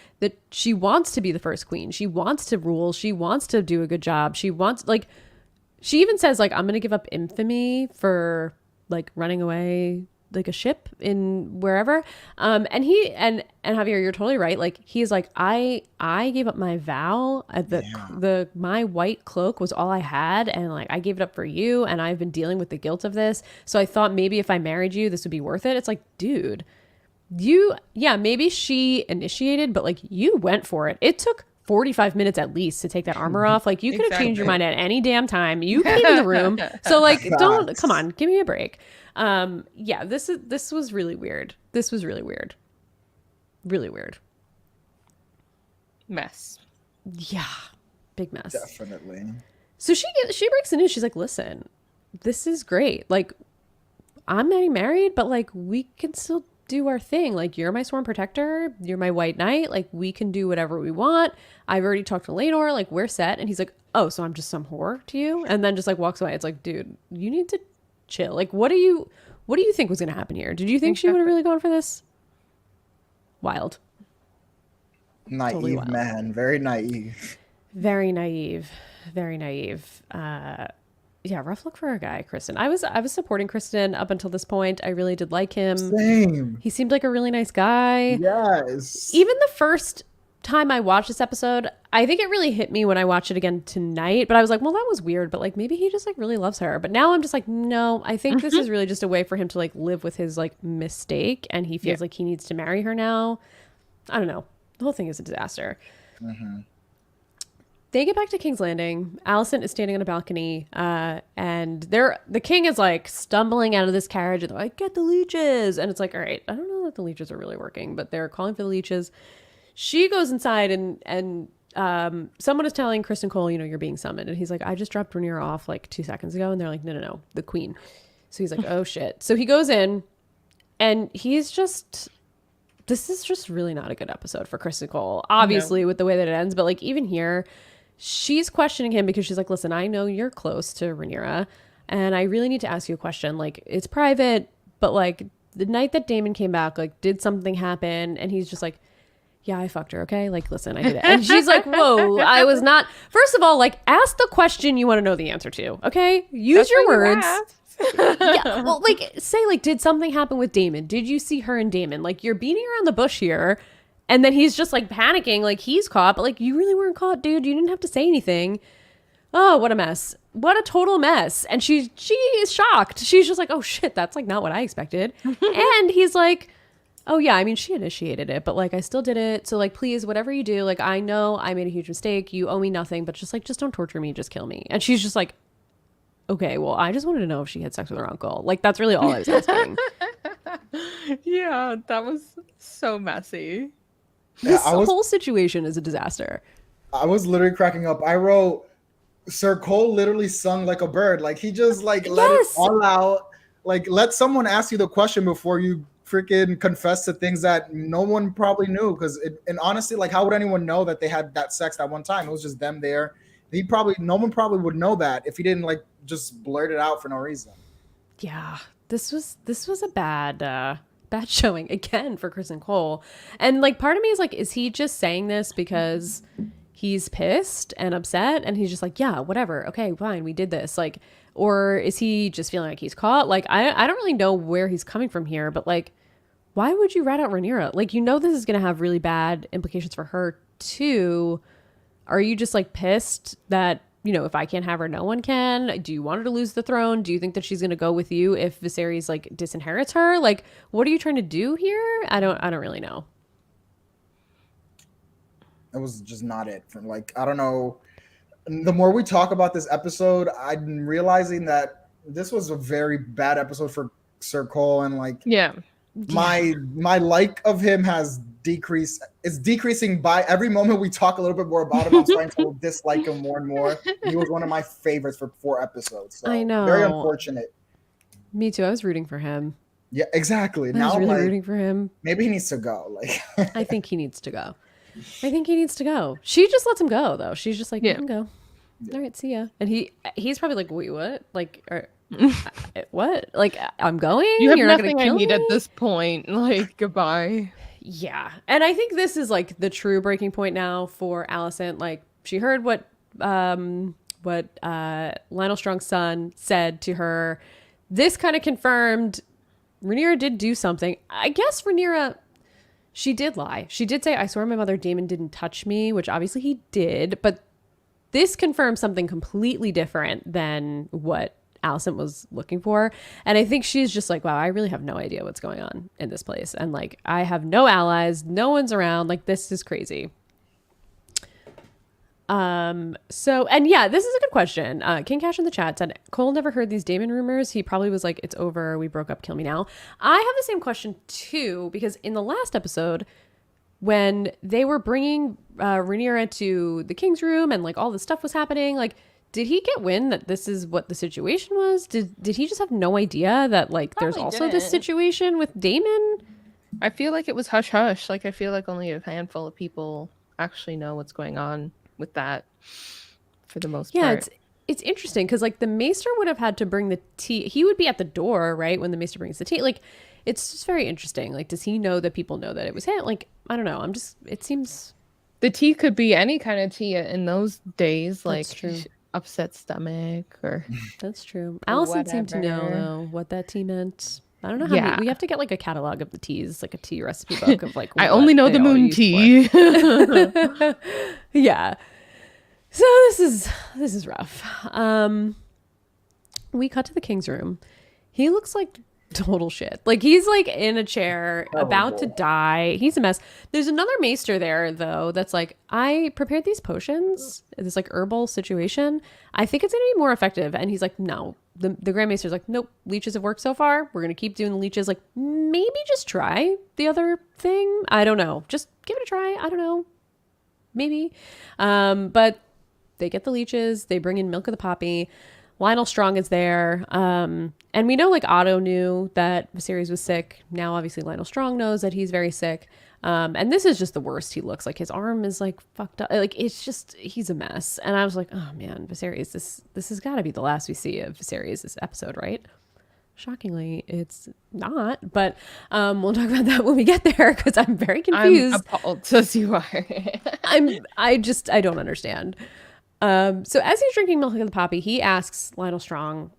she wants to be the first queen. She wants to rule. She wants to do a good job. She wants, like, she even says like, I'm gonna give up infamy for like running away like a ship in wherever. And Javier, you're totally right. Like he's like, I gave up my vow. My white cloak was all I had, and like I gave it up for you, and I've been dealing with the guilt of this. So I thought maybe if I married you, this would be worth it. It's like, dude, maybe she initiated, but like you went for it. It took 45 minutes at least to take that armor off. Like you could have changed your mind at any damn time. You came in the room. So like, come on, give me a break. This was really weird. This was really weird. Really weird. Mess. Yeah. Big mess. Definitely. So she breaks in and she's like, listen, this is great. Like I'm getting married, but like we can still do our thing. Like you're my sworn protector. You're my white knight. Like we can do whatever we want. I've already talked to Lenore. Like we're set. And he's like, oh, so I'm just some whore to you? And then just like walks away. It's like, dude, you need to chill. Like what do you think was going to happen here? Did you think she would have really gone for this? Wild. Naive, totally wild. Man. Very naive. Very naive. Very naive. Yeah, rough look for a guy, Kristen. I was supporting Kristen up until this point. I really did like him. Same. He seemed like a really nice guy. Yes. Even the first time I watched this episode, I think it really hit me when I watched it again tonight. But I was like, well, that was weird. But like maybe he just like really loves her. But now I'm just like, no, I think this is really just a way for him to like live with his like mistake, and he feels like he needs to marry her now. I don't know. The whole thing is a disaster. Mm-hmm. They get back to King's Landing. Alicent is standing on a balcony, and the king is like stumbling out of this carriage, and they're like, "Get the leeches!" And it's like, all right, I don't know that the leeches are really working, but they're calling for the leeches. She goes inside, and someone is telling Kristen Cole, you're being summoned, and he's like, "I just dropped Rhaenyra off like 2 seconds ago," and they're like, "No, the queen." So he's like, "Oh shit!" So he goes in, and he's just. This is just really not a good episode for Kristen Cole, obviously, with the way that it ends. But like even here, she's questioning him because she's like, listen, I know you're close to Rhaenyra, and I really need to ask you a question. Like it's private, but like the night that Daemon came back, like did something happen? And he's just like, yeah, I fucked her. Okay. Like, listen, I did it. And she's like, whoa, I was not. First of all, like ask the question you want to know the answer to. Okay. Use your words. Yeah, well, like say like, did something happen with Daemon? Did you see her and Daemon? Like you're beating around the bush here, and then he's just like panicking, like he's caught, but like you really weren't caught, dude. You didn't have to say anything. Oh, what a mess! What a total mess! And she is shocked. She's just like, oh shit, that's like not what I expected. And he's like, oh yeah, I mean she initiated it, but like I still did it. So like please, whatever you do, like I know I made a huge mistake. You owe me nothing, but just don't torture me, just kill me. And she's just like, okay, well, I just wanted to know if she had sex with her uncle. Like, that's really all I was asking. Yeah, that was so messy. This whole situation is a disaster. I was literally cracking up. I wrote, Sir Cole literally sung like a bird. Like, he just, like, let it all out. Like, let someone ask you the question before you freaking confess to things that no one probably knew. And honestly, like, how would anyone know that they had that sex that one time? It was just them there. No one probably would know that if he didn't like just blurt it out for no reason. Yeah, this was a bad showing again for Kristen Cole. And like part of me is like, is he just saying this because he's pissed and upset and he's just like, yeah, whatever, okay, fine, we did this, like, or is he just feeling like he's caught? Like I don't really know where he's coming from here, but like why would you rat out Rhaenyra? Like, this is gonna have really bad implications for her too. Are you just like pissed that, if I can't have her, no one can? Do you want her to lose the throne? Do you think that she's going to go with you if Viserys like disinherits her? Like, what are you trying to do here? I don't really know. It was just not it. I don't know. The more we talk about this episode, I'm realizing that this was a very bad episode for Sir Cole. And like, yeah, my like of him has decreased. It's decreasing by every moment we talk a little bit more about him. I'm starting to dislike him more and more. And he was one of my favorites for 4 episodes. So I know. very unfortunate. Me too. I was rooting for him. Yeah, exactly. I now was really like, rooting for him. maybe he needs to go. Like I think he needs to go. She just lets him go though. She's just like, let him go. All right, see ya. And he's probably like, wait, what? Like, what? Like, I'm going. You have You're nothing not gonna I need kill at me? this point. Like, goodbye. Yeah, and I think this is like the true breaking point now for Alicent. Like, she heard what Lionel Strong's son said to her. This kind of confirmed Rhaenyra did do something. I guess Rhaenyra, she did lie. She did say, I swear my mother Daemon didn't touch me, which obviously he did. But this confirms something completely different than what Alicent was looking for. And I think she's just like, wow, I really have no idea what's going on in this place. And like, I have no allies. No one's around. Like, this is crazy. And yeah, this is a good question. King Cash in the chat said, Cole never heard these Daemon rumors. He probably was like, it's over. We broke up. Kill me now. I have the same question too, because in the last episode, when they were bringing Rhaenyra to the king's room and like all this stuff was happening, like, did he get wind that this is what the situation was? Did he just have no idea that like Probably there's also didn't. this situation with Daemon? I feel like it was hush hush. Like, I feel like only a handful of people actually know what's going on with that for the most part. It's interesting because like the maester would have had to bring the tea. He would be at the door, right, when the maester brings the tea. Like, it's just very interesting. Like, does he know that people know that it was him? Like, I don't know. It seems The tea could be any kind of tea in those days, like That's true. upset stomach or That's true. Allison seemed to know whatever. though what that tea meant. I don't know how Yeah. many, we have to get like a catalog of the teas, like a tea recipe book of like I what only know they the all moon use tea. for. Yeah. So this is rough. We cut to the king's room. He looks like total shit. Like, he's like in a chair about to die. He's a mess. There's another maester there though that's like, I prepared these potions, this like herbal situation. I think it's gonna be more effective. And he's like, no. The Grand Maester's like, nope, leeches have worked so far. We're gonna keep doing the leeches. Like, maybe just try the other thing. I don't know. Just give it a try. I don't know. Maybe. But they get the leeches. They bring in Milk of the Poppy. Lionel Strong is there. And we know like Otto knew that Viserys was sick. Now obviously Lionel Strong knows that he's very sick. And this is just the worst he looks. Like, his arm is like fucked up. Like, it's just, he's a mess. And I was like, oh man, Viserys, this has got to be the last we see of Viserys this episode, right? Shockingly, it's not. But we'll talk about that when we get there because I'm very confused. I'm appalled as you are. I don't understand. So as he's drinking Milk of the Poppy, he asks Lionel Strong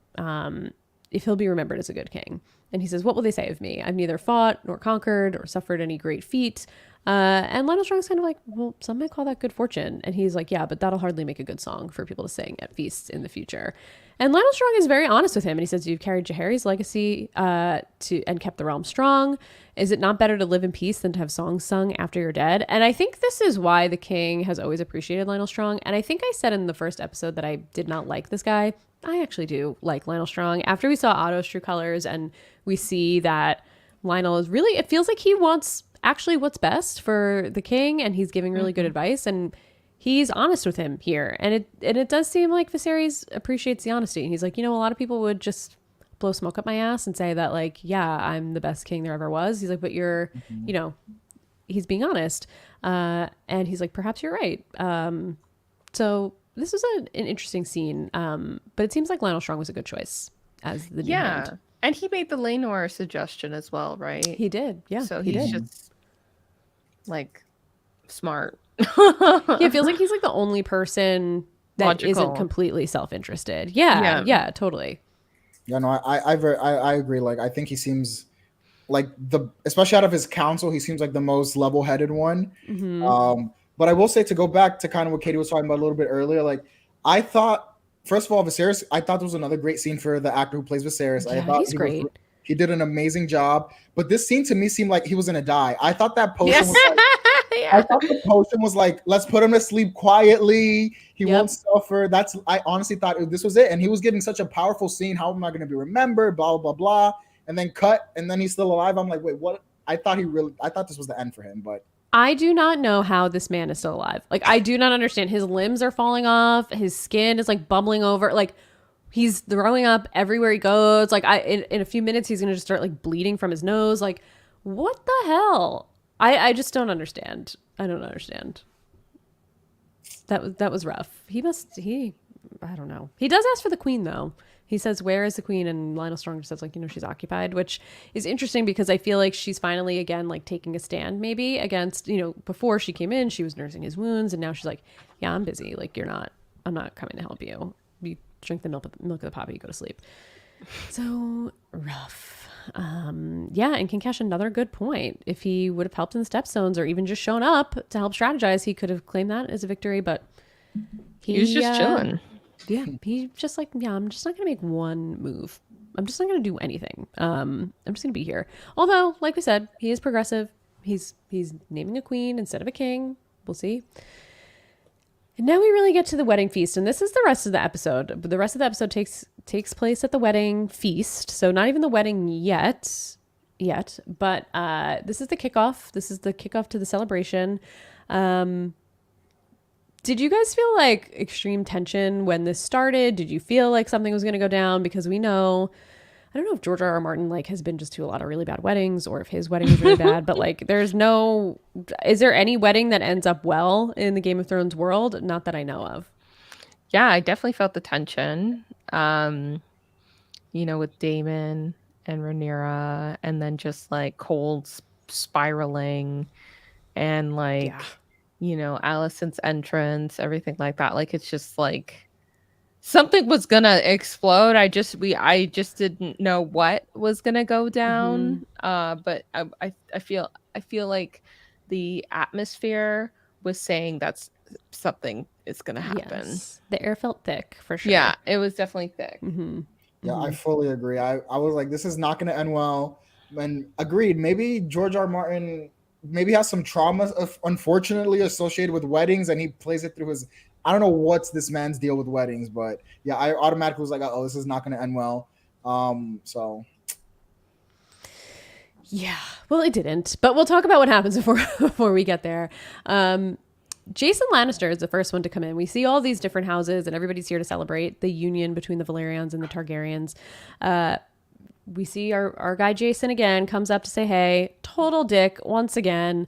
if he'll be remembered as a good king. And he says, what will they say of me? I've neither fought nor conquered or suffered any great feat. And Lionel Strong's kind of like, well, some might call that good fortune. And he's like, yeah, but that'll hardly make a good song for people to sing at feasts in the future. And Lionel Strong is very honest with him. And he says, you've carried Jaehaerys' legacy and kept the realm strong. Is it not better to live in peace than to have songs sung after you're dead? And I think this is why the king has always appreciated Lionel Strong. And I think I said in the first episode that I did not like this guy. I actually do like Lionel Strong. After we saw Otto's true colors and we see that Lionel is really, it feels like he wants actually what's best for the king, and he's giving really good advice, and he's honest with him here. And it does seem like Viserys appreciates the honesty. And he's like, a lot of people would just blow smoke up my ass and say that like, yeah, I'm the best king there ever was. He's like, but you're, he's being honest. And he's like, perhaps you're right. So this was an interesting scene. But it seems like Lionel Strong was a good choice as the new hand. And he made the Laenor suggestion as well, right? He did. Yeah. So he he's did. just like smart. Yeah, it feels like he's like the only person that Logical. isn't completely self-interested. Yeah, totally. Yeah, no, I agree. Like, I think he seems like especially out of his council, he seems like the most level-headed one. Mm-hmm. But I will say, to go back to kind of what Katie was talking about a little bit earlier, like, I thought, first of all, Viserys, I thought there was another great scene for the actor who plays Viserys. Yeah, I thought he's great. He did an amazing job. But this scene to me seemed like he was gonna die. I thought that potion was like, I thought the potion was like, let's put him to sleep quietly. He won't suffer. I honestly thought this was it. And he was giving such a powerful scene. How am I going to be remembered? Blah, blah, blah. and then cut, and then he's still alive. I'm like, wait, what? I thought this was the end for him, but I do not know how this man is still alive. Like, I do not understand. His limbs are falling off. His skin is like bubbling over. Like, he's throwing up everywhere he goes. Like, in a few minutes, he's going to just start like bleeding from his nose. Like, what the hell? I just don't understand. I don't understand. That was rough. I don't know. He does ask for the queen though. He says, "Where is the queen?" And Lionel Strong just says, like, she's occupied, which is interesting because I feel like she's finally, again, like taking a stand maybe against, before she came in, she was nursing his wounds. And now she's like, yeah, I'm busy. Like, I'm not coming to help you. You drink the milk of the poppy, you go to sleep. So rough. Yeah. And Kinkesh, another good point. If he would have helped in the Stepstones or even just shown up to help strategize, he could have claimed that as a victory, but he was just chilling. Yeah, he just like, yeah, I'm just not going to make one move. I'm just not going to do anything. I'm just going to be here. Although, like we said, he is progressive. He's naming a queen instead of a king. We'll see. And now we really get to the wedding feast, and this is the rest of the episode. But the rest of the episode takes place at the wedding feast. So not even the wedding yet, but this is the kickoff. This is the kickoff to the celebration. Did you guys feel like extreme tension when this started? Did you feel like something was going to go down? Because we know, I don't know if George R.R. Martin like has been just to a lot of really bad weddings or if his wedding was really bad, but like is there any wedding that ends up well in the Game of Thrones world? Not that I know of. Yeah, I definitely felt the tension, with Daemon and Rhaenyra, and then just like cold spiraling and like... Yeah. Alicent's entrance, everything like that. Like, it's just like something was gonna explode. I just didn't know what was gonna go down. But I feel like the atmosphere was saying that's something is gonna happen. Yes. The air felt thick for sure. Yeah, it was definitely thick. Yeah, I fully agree. I was like, this is not gonna end well. And agreed. Maybe George R. Martin has some trauma, unfortunately, associated with weddings, and he plays it through his... I don't know what's this man's deal with weddings, but yeah, I automatically was like, oh, this is not going to end well. So yeah, well, it didn't, but we'll talk about what happens before we get there. Jason Lannister is the first one to come in. We see all these different houses, and everybody's here to celebrate the union between the Valerians and the Targaryens. We see our guy Jason again comes up to say hey. Total dick once again.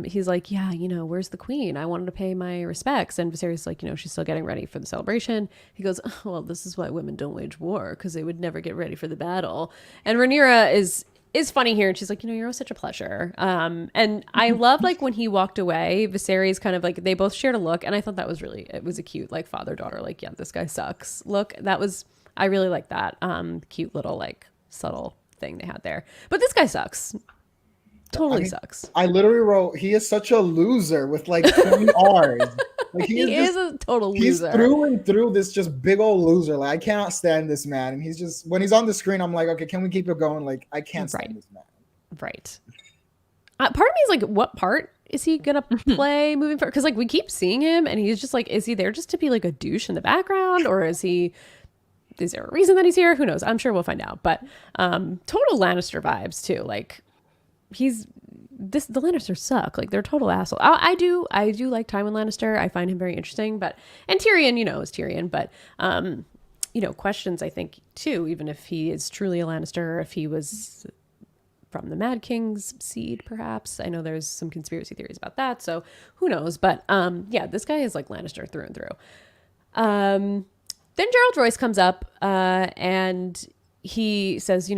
He's like, yeah, where's the queen? I wanted to pay my respects. And Viserys is like, she's still getting ready for the celebration. He goes, oh, well, this is why women don't wage war, because they would never get ready for the battle. And Rhaenyra is funny here, and she's like, you're such a pleasure. And I love like when he walked away, Viserys kind of like, they both shared a look, and I thought it was a cute like father-daughter, like, yeah, this guy sucks look. I really like that cute little like subtle thing they had there. But this guy sucks. Totally sucks. I literally wrote, he is such a loser with like 20 R's. Like he is a total loser. He's through and through this just big old loser. Like, I cannot stand this man. And he's just, when he's on the screen, I'm like, okay, can we keep it going? Like, I can't stand this man. Right. Part of me is like, what part is he gonna play moving forward? Because like we keep seeing him, and he's just like, is he there just to be like a douche in the background, or is there a reason that he's here? Who knows? I'm sure we'll find out. But total Lannister vibes too. Like the Lannisters suck. Like they're total asshole. I do like Tywin Lannister. I find him very interesting. And Tyrion, is Tyrion. But questions I think too. Even if he is truly a Lannister, if he was from the Mad King's seed, perhaps. I know there's some conspiracy theories about that. So who knows? But yeah, this guy is like Lannister through and through. Then Gerald Royce comes up and he says,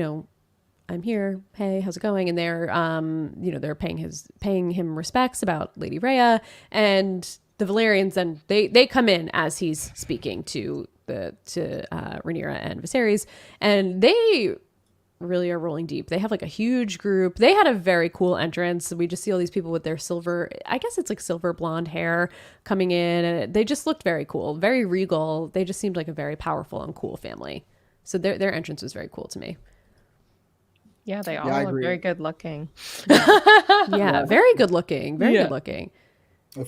I'm here. Hey, how's it going? And they're paying him respects about Lady Rhea, and the Valerians. Then they come in as he's speaking to Rhaenyra and Viserys, and they really are rolling deep. They have like a huge group. They had a very cool entrance. We just see all these people with their silver, I guess it's like silver blonde hair coming in, and they just looked very cool, very regal. They just seemed like a very powerful and cool family. So their entrance was very cool to me. Yeah, they all are very good looking. Yeah, very good looking. Very good looking.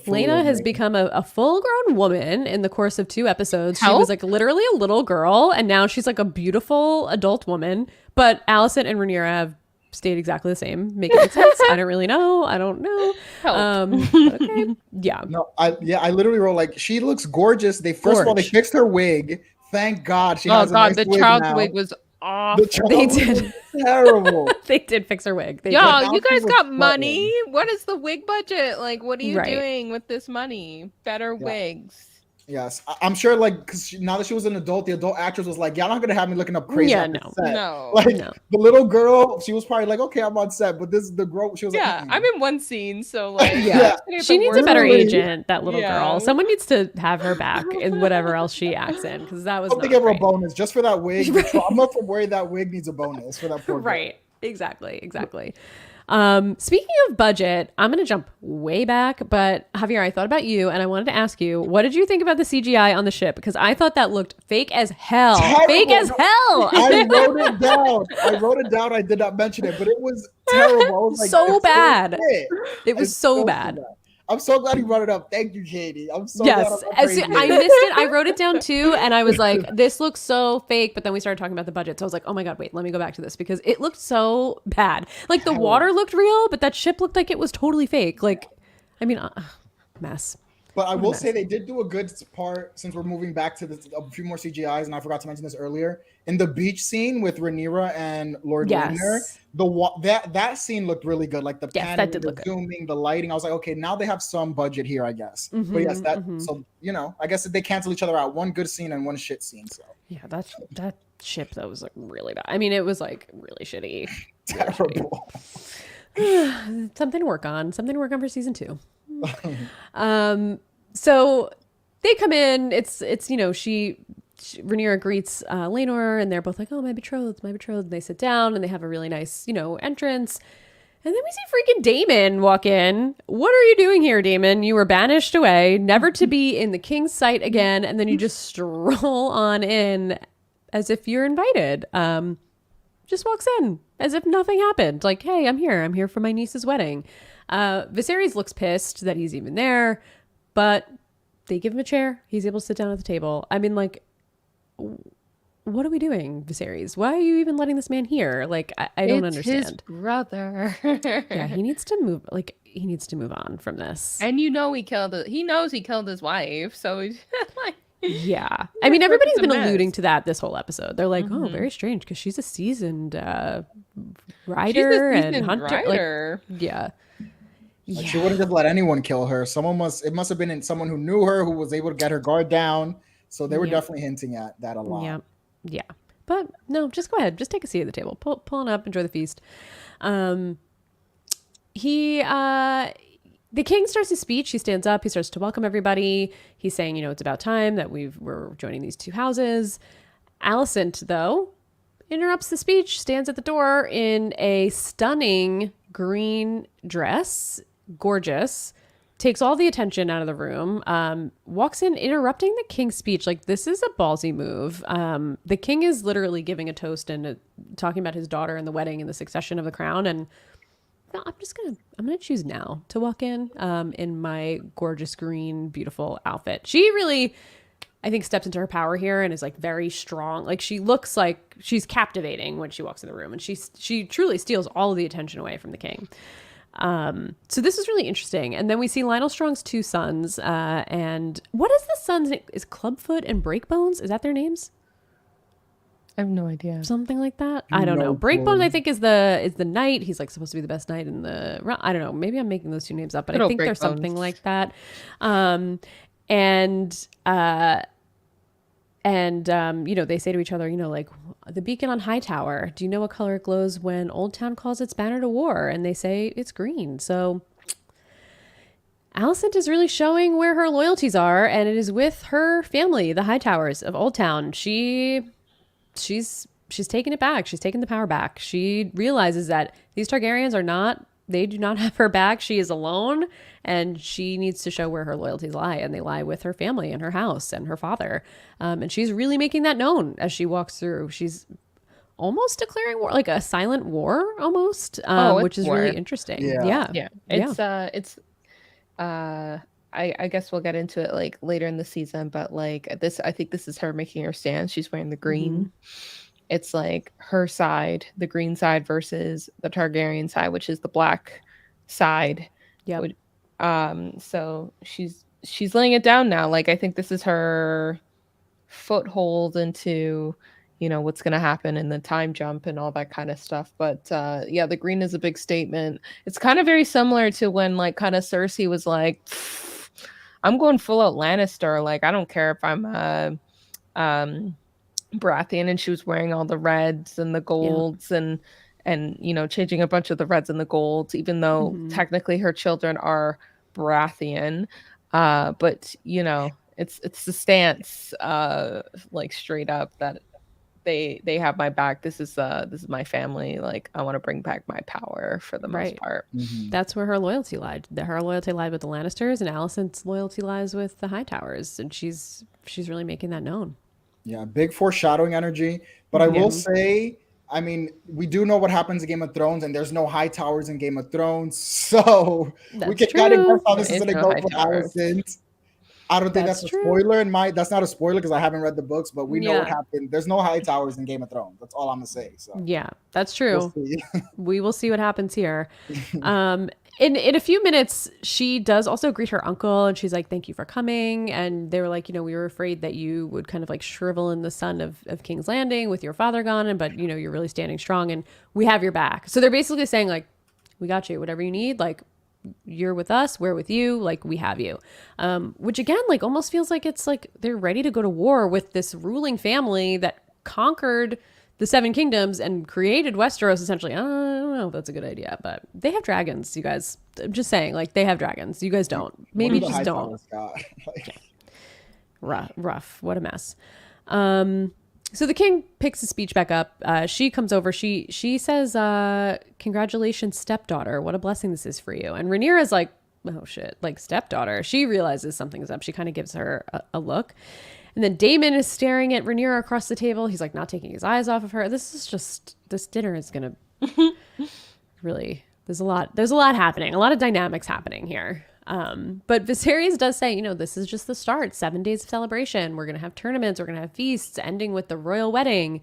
Lena has become a full-grown woman in the course of 2 episodes. She Help? was like literally a little girl, and now she's like a beautiful adult woman. But Allison and Rhaenyra have stayed exactly the same. Make it make sense? I don't really know. I don't know. Help. But okay. Yeah. No, I literally wrote like she looks gorgeous. First of all, they fixed her wig. Thank God she has a nice the wig child's now. wig was awful. They did. Terrible. They did fix her wig. They Y'all, did. you guys was got money? What is the wig budget? Like, what are you Right. doing with this money? Better wigs. Yes, I'm sure. Like, because now that she was an adult, the adult actress was like, "Y'all not gonna have me looking up crazy." Yeah, on the no. set." No. Like No. the little girl, she was probably like, "Okay, I'm on set," but the girl, she was like, Yeah, "Mm-mm." I'm in one scene, so like, Yeah. She needs a better Literally. agent, that little Yeah. girl. Someone needs to have her back in whatever else she acts in, because that was I hope not they give her a great. bonus just for that wig. The trauma from wearing that wig needs a bonus for that poor girl. Right. Exactly. Speaking of budget, I'm going to jump way back, but Javier, I thought about you and I wanted to ask you, what did you think about the CGI on the ship? Because I thought that looked fake as hell. Terrible. Fake as hell. I wrote it down. I did not mention it, but it was terrible. I was like, So it's bad. legit. It was It's so bad. I'm so glad you brought it up. Thank you, Katie. I'm so Yes. glad I'm As crazy. I missed it. I wrote it down too. And I was like, this looks so fake. But then we started talking about the budget. So I was like, oh my God, wait, let me go back to this because it looked so bad. Like the water looked real, but that ship looked like it was totally fake. Like, I mean, mess. But I will say they did do a good part since we're moving back to a few more CGIs, and I forgot to mention this earlier. In the beach scene with Rhaenyra and Lord Linder, that scene looked really good. Like the panning, the zooming, the lighting. I was like, okay, now they have some budget here, I guess. But yes, so I guess they cancel each other out. One good scene and one shit scene. So yeah, that ship that was like really bad. I mean, it was like really shitty. Terrible. Something to work on for season 2. So they come in, it's Rhaenyra greets Laenor and they're both like, oh, my betrothed. And they sit down and they have a really nice, entrance. And then we see freaking Daemon walk in. What are you doing here, Daemon? You were banished away, never to be in the king's sight again. And then you just stroll on in as if you're invited. Just walks in as if nothing happened. Like, hey, I'm here for my niece's wedding. Viserys looks pissed that he's even there, but they give him a chair. He's able to sit down at the table. I mean, like, what are we doing, Viserys? Why are you even letting this man here? Like, I don't understand. His brother. Yeah, he needs to move. Like, he needs to move on from this. And he knows he killed his wife. So he's like, yeah. I mean, everybody's been alluding to that this whole episode. They're like, oh, very strange because she's a seasoned rider and hunter. Like, yeah. Like she wouldn't have let anyone kill her. It must have been someone who knew her, who was able to get her guard down. So they were definitely hinting at that a lot. Yeah. But no, just go ahead. Just take a seat at the table. Pull on up, enjoy the feast. The king starts his speech. He stands up. He starts to welcome everybody. He's saying, it's about time that we're joining these 2 houses. Alicent, though, interrupts the speech, stands at the door in a stunning green dress, gorgeous, takes all the attention out of the room, walks in, interrupting the king's speech. Like, this is a ballsy move. The king is literally giving a toast and talking about his daughter and the wedding and the succession of the crown. And no, I'm going to choose now to walk in my gorgeous green, beautiful outfit. She really, I think, steps into her power here and is like very strong. Like, she looks like she's captivating when she walks in the room, and she truly steals all of the attention away from the king. So this is really interesting. And then we see Lionel Strong's 2 sons, and what is the son's name? Is Clubfoot and Breakbones? Is that their names? I have no idea. Something like that. I don't know. Breakbones, I think, is the knight. He's like supposed to be the best knight in the. I don't know. Maybe I'm making those 2 names up, but I think there's something like that. And they say to each other, like, the beacon on Hightower. Do you know what color it glows when Old Town calls its banner to war? And they say it's green. So Alicent is really showing where her loyalties are, and it is with her family, the Hightowers of Old Town. She's taking it back. She's taking the power back. She realizes that these Targaryens they do not have her back. She is alone, and she needs to show where her loyalties lie, and they lie with her family and her house and her father. And she's really making that known as she walks through. She's almost declaring war, like a silent war almost, which is really interesting. Yeah. It's I guess we'll get into it like later in the season, but like this, I think this is her making her stand. She's wearing the green. It's like her side, the green side versus the Targaryen side, which is the black side. Yeah. So she's laying it down now. Like I think this is her foothold into, what's going to happen in the time jump and all that kind of stuff. But yeah, the green is a big statement. It's kind of very similar to when like kind of Cersei was like, I'm going full out Lannister. Like I don't care if I'm Baratheon, and she was wearing all the reds and the golds and changing a bunch of the reds and the golds, even though technically her children are Baratheon. But it's the stance, like straight up, that they have my back. This is my family. Like I want to bring back my power for the most part. That's where her loyalty lied. Her loyalty lied with the Lannisters, and Alicent's loyalty lies with the Hightowers, and she's really making that known. Yeah, big foreshadowing energy. But I will say, I mean, we do know what happens in Game of Thrones, and there's no high towers in Game of Thrones, so we can kind of guess how this is going to go for Alicent. I don't think that's a spoiler that's not a spoiler because I haven't read the books, but we know what happened. There's no high towers in Game of Thrones. That's all I'm gonna say. So yeah, that's true. We will see what happens here. In a few minutes, she does also greet her uncle, and she's like, "Thank you for coming." And they were like, "We were afraid that you would kind of like shrivel in the sun of King's Landing with your father gone, but you're really standing strong, and we have your back." So they're basically saying like, "We got you. Whatever you need, like." You're with us, we're with you, like we have you, which again like almost feels like it's like they're ready to go to war with this ruling family that conquered the Seven Kingdoms and created Westeros essentially. I don't know if that's a good idea, but they have dragons, you guys. I'm just saying, like, they have dragons, you guys don't. Maybe just don't. Rough. What a mess. So the king picks his speech back up. She comes over. She says, "Congratulations, stepdaughter. What a blessing this is for you." And Rhaenyra's like, "Oh shit!" Like stepdaughter. She realizes something's up. She kind of gives her a look, and then Daemon is staring at Rhaenyra across the table. He's like not taking his eyes off of her. This dinner is gonna really. There's a lot happening. A lot of dynamics happening here. But Viserys does say, this is just the start. 7 days of celebration. We're going to have tournaments. We're going to have feasts, ending with the royal wedding.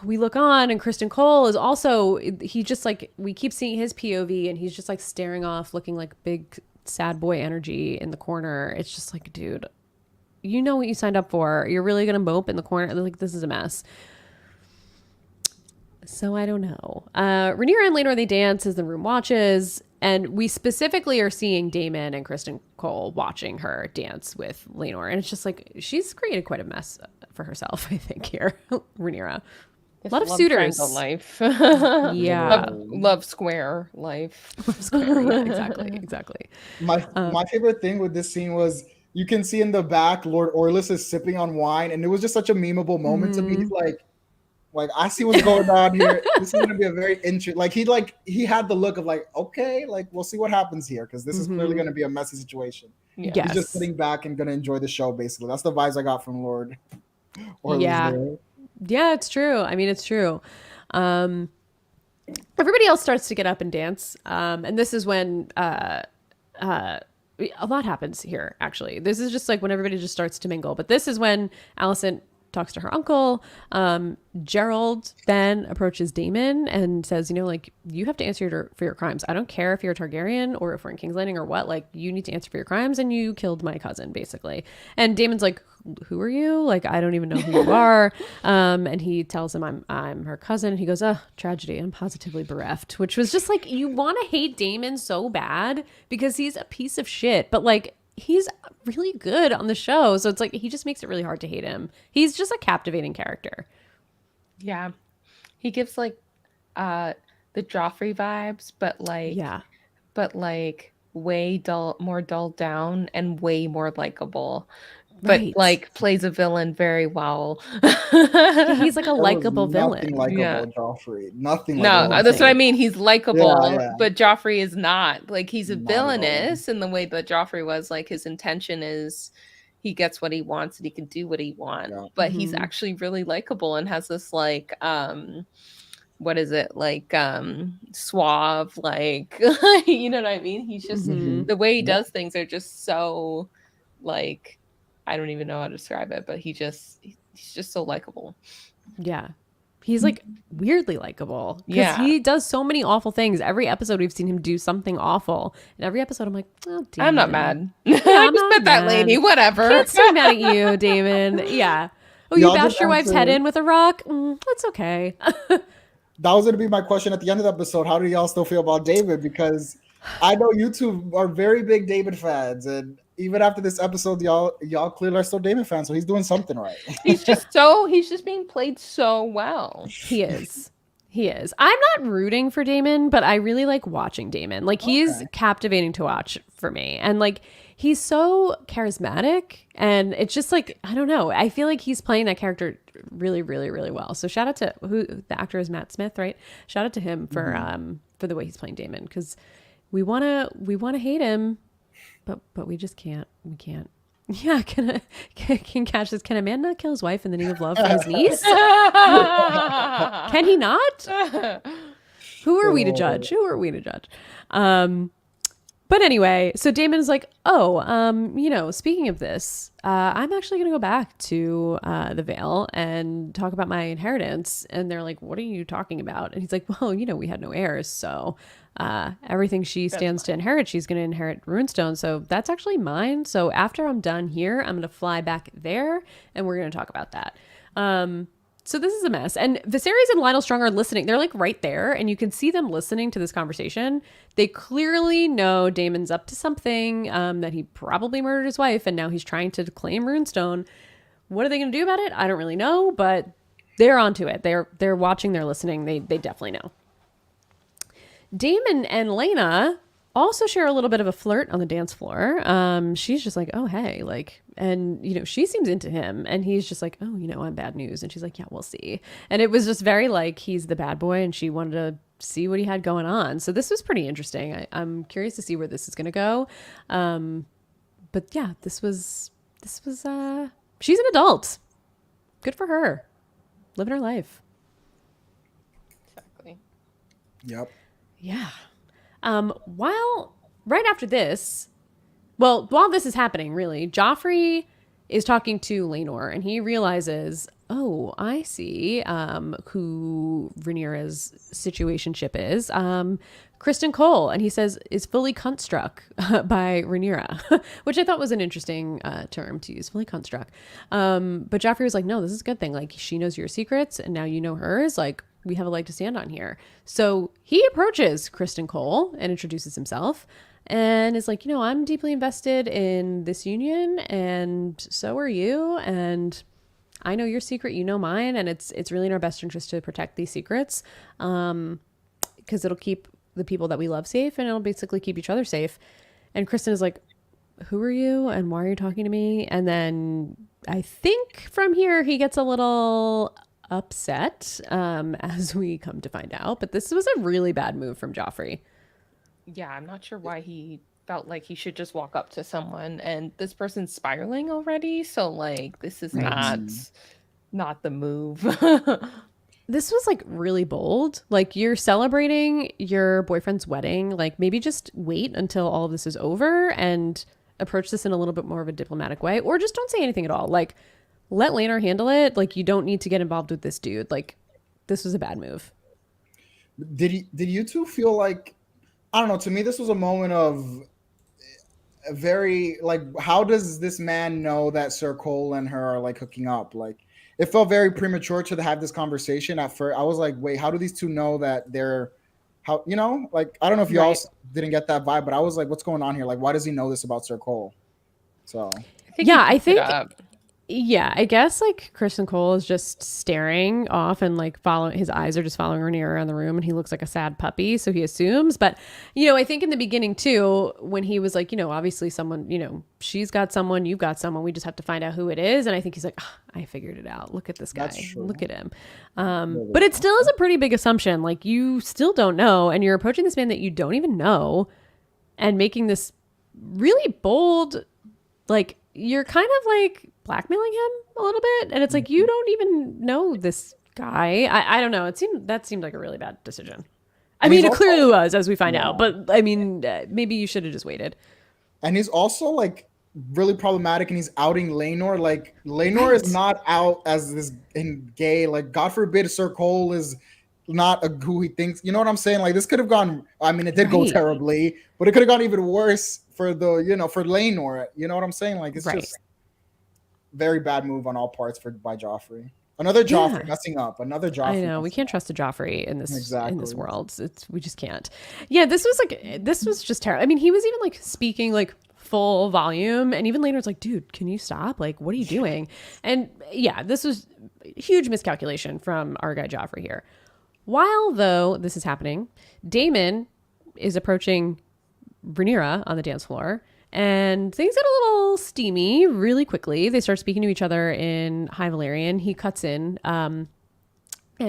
We look on, and Kristen Cole is also, he just like, we keep seeing his POV, and he's just like staring off, looking like big sad boy energy in the corner. It's just like, dude, you know what you signed up for. You're really going to mope in the corner. Like, this is a mess. So I don't know. Rhaenyra and Laenor, they dance as the room watches. And we specifically are seeing Daemon and Kristen Cole watching her dance with Laenor. And it's just like, she's created quite a mess for herself, I think, here. Rhaenyra. A lot of suitors. Life. Yeah. Love square life. Love square. Yeah, exactly. My favorite thing with this scene was you can see in the back, Lord Orlys is sipping on wine. And it was just such a memeable moment to me. He's like, I see what's going on here. This is going to be a very interesting. He had the look of like, okay, like we'll see what happens here because this is clearly going to be a messy situation. Yes. He's just sitting back and going to enjoy the show. Basically, that's the vibes I got from Lord Orlys. Yeah, it's true. I mean, it's true. Everybody else starts to get up and dance, and this is when a lot happens here. Actually, this is just like when everybody just starts to mingle. But this is when Alicent talks to her uncle. Gerald then approaches Daemon and says, you have to answer for your crimes. I don't care if you're a Targaryen or if we're in King's Landing or what, like you need to answer for your crimes, and you killed my cousin, basically. And Daemon's like, who are you? Like, I don't even know who you are. And he tells him I'm her cousin. And he goes, oh, tragedy. I'm positively bereft, which was just like, you want to hate Daemon so bad because he's a piece of shit, but like, he's really good on the show. So it's like, he just makes it really hard to hate him. He's just a captivating character. Yeah. He gives like the Joffrey vibes, but like way more dulled down and way more likable. But like plays a villain very well. He's like a likable villain. Joffrey. Nothing. No, that's what I mean. He's likable, but Joffrey is not. Like he's a villainous in the way that Joffrey was. Like his intention is he gets what he wants and he can do what he wants. Yeah. But he's actually really likable and has this like what is it, like suave, like you know what I mean? He's just the way he does things are just so like, I don't even know how to describe it, but he's just so likable. Yeah. He's like weirdly likable because Yeah. he does so many awful things. Every episode we've seen him do something awful. And every episode I'm like, oh, Damon. I'm not mad. Yeah, I I'm just not met that mad. lady. Whatever. Can't stay mad at you, Damon. Yeah. Oh, you Y'all bashed just your wife's head answered- in with a rock? That's okay. That was going to be my question at the end of the episode. How do y'all still feel about David? Because I know you two are very big David fans, and even after this episode, y'all clearly are still David fans. So he's doing something right. he's just being played so well. He is. He is. I'm not rooting for Damon, but I really like watching Damon. Like, he's captivating to watch for me. And like, he's so charismatic, and it's just like, I don't know. I feel like he's playing that character really, really, really well. So shout out to who the actor is, Matt Smith, right? Shout out to him for the way he's playing Damon, because we wanna hate him, but we just can't. We can't. Yeah, can Cash says, can a man not kill his wife in the name of love for his niece? Can he not? Who are we to judge? Who are we to judge? But anyway, so Damon is like, speaking of this, I'm actually going to go back to the Vale and talk about my inheritance. And they're like, what are you talking about? And he's like, well, we had no heirs. So everything she stands to inherit, she's going to inherit Runestone. So that's actually mine. So after I'm done here, I'm going to fly back there and we're going to talk about that. So this is a mess. And Viserys and Lionel Strong are listening. They're like right there, and you can see them listening to this conversation. They clearly know Damon's up to something, that he probably murdered his wife, and now he's trying to claim Runestone. What are they going to do about it? I don't really know, but they're onto it. They're watching, they're listening. They definitely know. Damon and Lena also share a little bit of a flirt on the dance floor. She's just like, oh, hey, like, and, she seems into him, and he's just like, oh, I'm bad news. And she's like, yeah, we'll see. And it was just very like, he's the bad boy, and she wanted to see what he had going on. So this was pretty interesting. I'm curious to see where this is going to go. But yeah, this was, she's an adult. Good for her. Living her life. Exactly. Yep. Yeah. While this is happening, really, Joffrey is talking to Laenor, and he realizes, oh, I see who Rhaenyra's situationship is. Kristen Cole, and he says is fully cunt struck by Rhaenyra, which I thought was an interesting term to use, fully cunt struck. But Joffrey was like, no, this is a good thing. Like, she knows your secrets, and now you know hers. Like, we have a leg to stand on here. So he approaches Kristen Cole and introduces himself and is like, I'm deeply invested in this union, and so are you. And I know your secret, you know mine, and it's really in our best interest to protect these secrets, because it'll keep the people that we love safe, and it'll basically keep each other safe. And Kristen is like, who are you, and why are you talking to me? And then I think from here he gets a little upset, as we come to find out. But this was a really bad move from Joffrey. Yeah, I'm not sure why he felt like he should just walk up to someone, and this person's spiraling already. So like, this is not the move. This was like really bold. Like, you're celebrating your boyfriend's wedding. Like, maybe just wait until all of this is over and approach this in a little bit more of a diplomatic way, or just don't say anything at all. Like, let Laenor handle it. Like, you don't need to get involved with this dude. Like, this was a bad move. Did you two feel like, I don't know, to me this was a moment of a very, like, how does this man know that Sir Cole and her are like hooking up? Like, it felt very premature to have this conversation. At first I was like, wait, how do these two know that they're, how, like, I don't know if you all didn't get that vibe, but I was like, what's going on here? Like, why does he know this about Sir Cole? So Yeah, I guess like Kristen Cole is just staring off and like his eyes are just following Rhaenyra around the room, and he looks like a sad puppy, so he assumes. But I think in the beginning too, when he was like, obviously someone, she's got someone, you've got someone, we just have to find out who it is. And I think he's like, I figured it out. Look at this guy. Look at him. But it still is a pretty big assumption. Like, you still don't know, and you're approaching this man that you don't even know and making this really bold, like, you're kind of like blackmailing him a little bit. And it's like, you don't even know this guy. I don't know. That seemed like a really bad decision. I And mean, he's it also- clearly was, as we find Yeah. out. But I mean, maybe you should have just waited. And he's also like really problematic, and he's outing Lenore. Like Lenore is not out as this in gay. Like God forbid, Sir Cole is not who he thinks. You know what I'm saying? Like this could have gone. I mean, it did go Right. terribly, but it could have gone even worse for for Lenore. You know what I'm saying? Like it's Right. just very bad move on all parts by Joffrey. Another Joffrey messing up. Another Joffrey. I know we can't trust a Joffrey in this Exactly. world. We just can't. Yeah, this was just terrible. I mean, he was even like speaking like full volume, and even later it's like, dude, can you stop? Like, what are you doing? And yeah, this was a huge miscalculation from our guy Joffrey here. While though this is happening, Daemon is approaching Rhaenyra on the dance floor. And things get a little steamy really quickly. They start speaking to each other in High Valyrian. He cuts in and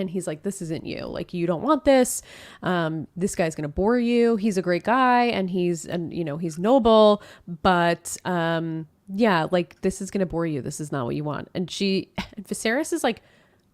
he's like, this isn't you. Like, you don't want this. This guy's going to bore you. He's a great guy and he's noble. But yeah, like, this is going to bore you. This is not what you want. And Viserys is like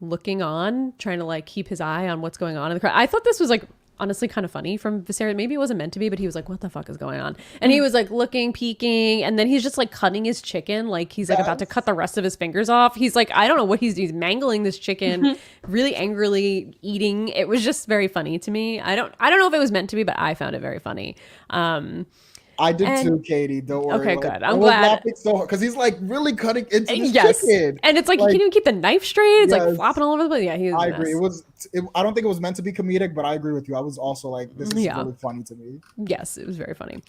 looking on, trying to like keep his eye on what's going on in the crowd. I thought this was like honestly kind of funny from Viserys. Maybe it wasn't meant to be, but he was like, what the fuck is going on? And he was like looking, peeking, and then he's just like cutting his chicken, like he's like about to cut the rest of his fingers off. He's like, I don't know what he's mangling this chicken, really angrily eating. It was just very funny to me. I don't know if it was meant to be, but I found it very funny. I did too, Katie. Don't worry. Okay, like, good. I'm glad. Because he's like really cutting into this Yes, chicken. and it's like he can't even keep the knife straight. It's like Yes. flopping all over the place. Yeah, he was I a agree. mess. I don't think it was meant to be comedic, but I agree with you. I was also like, this is really funny to me. Yes, it was very funny.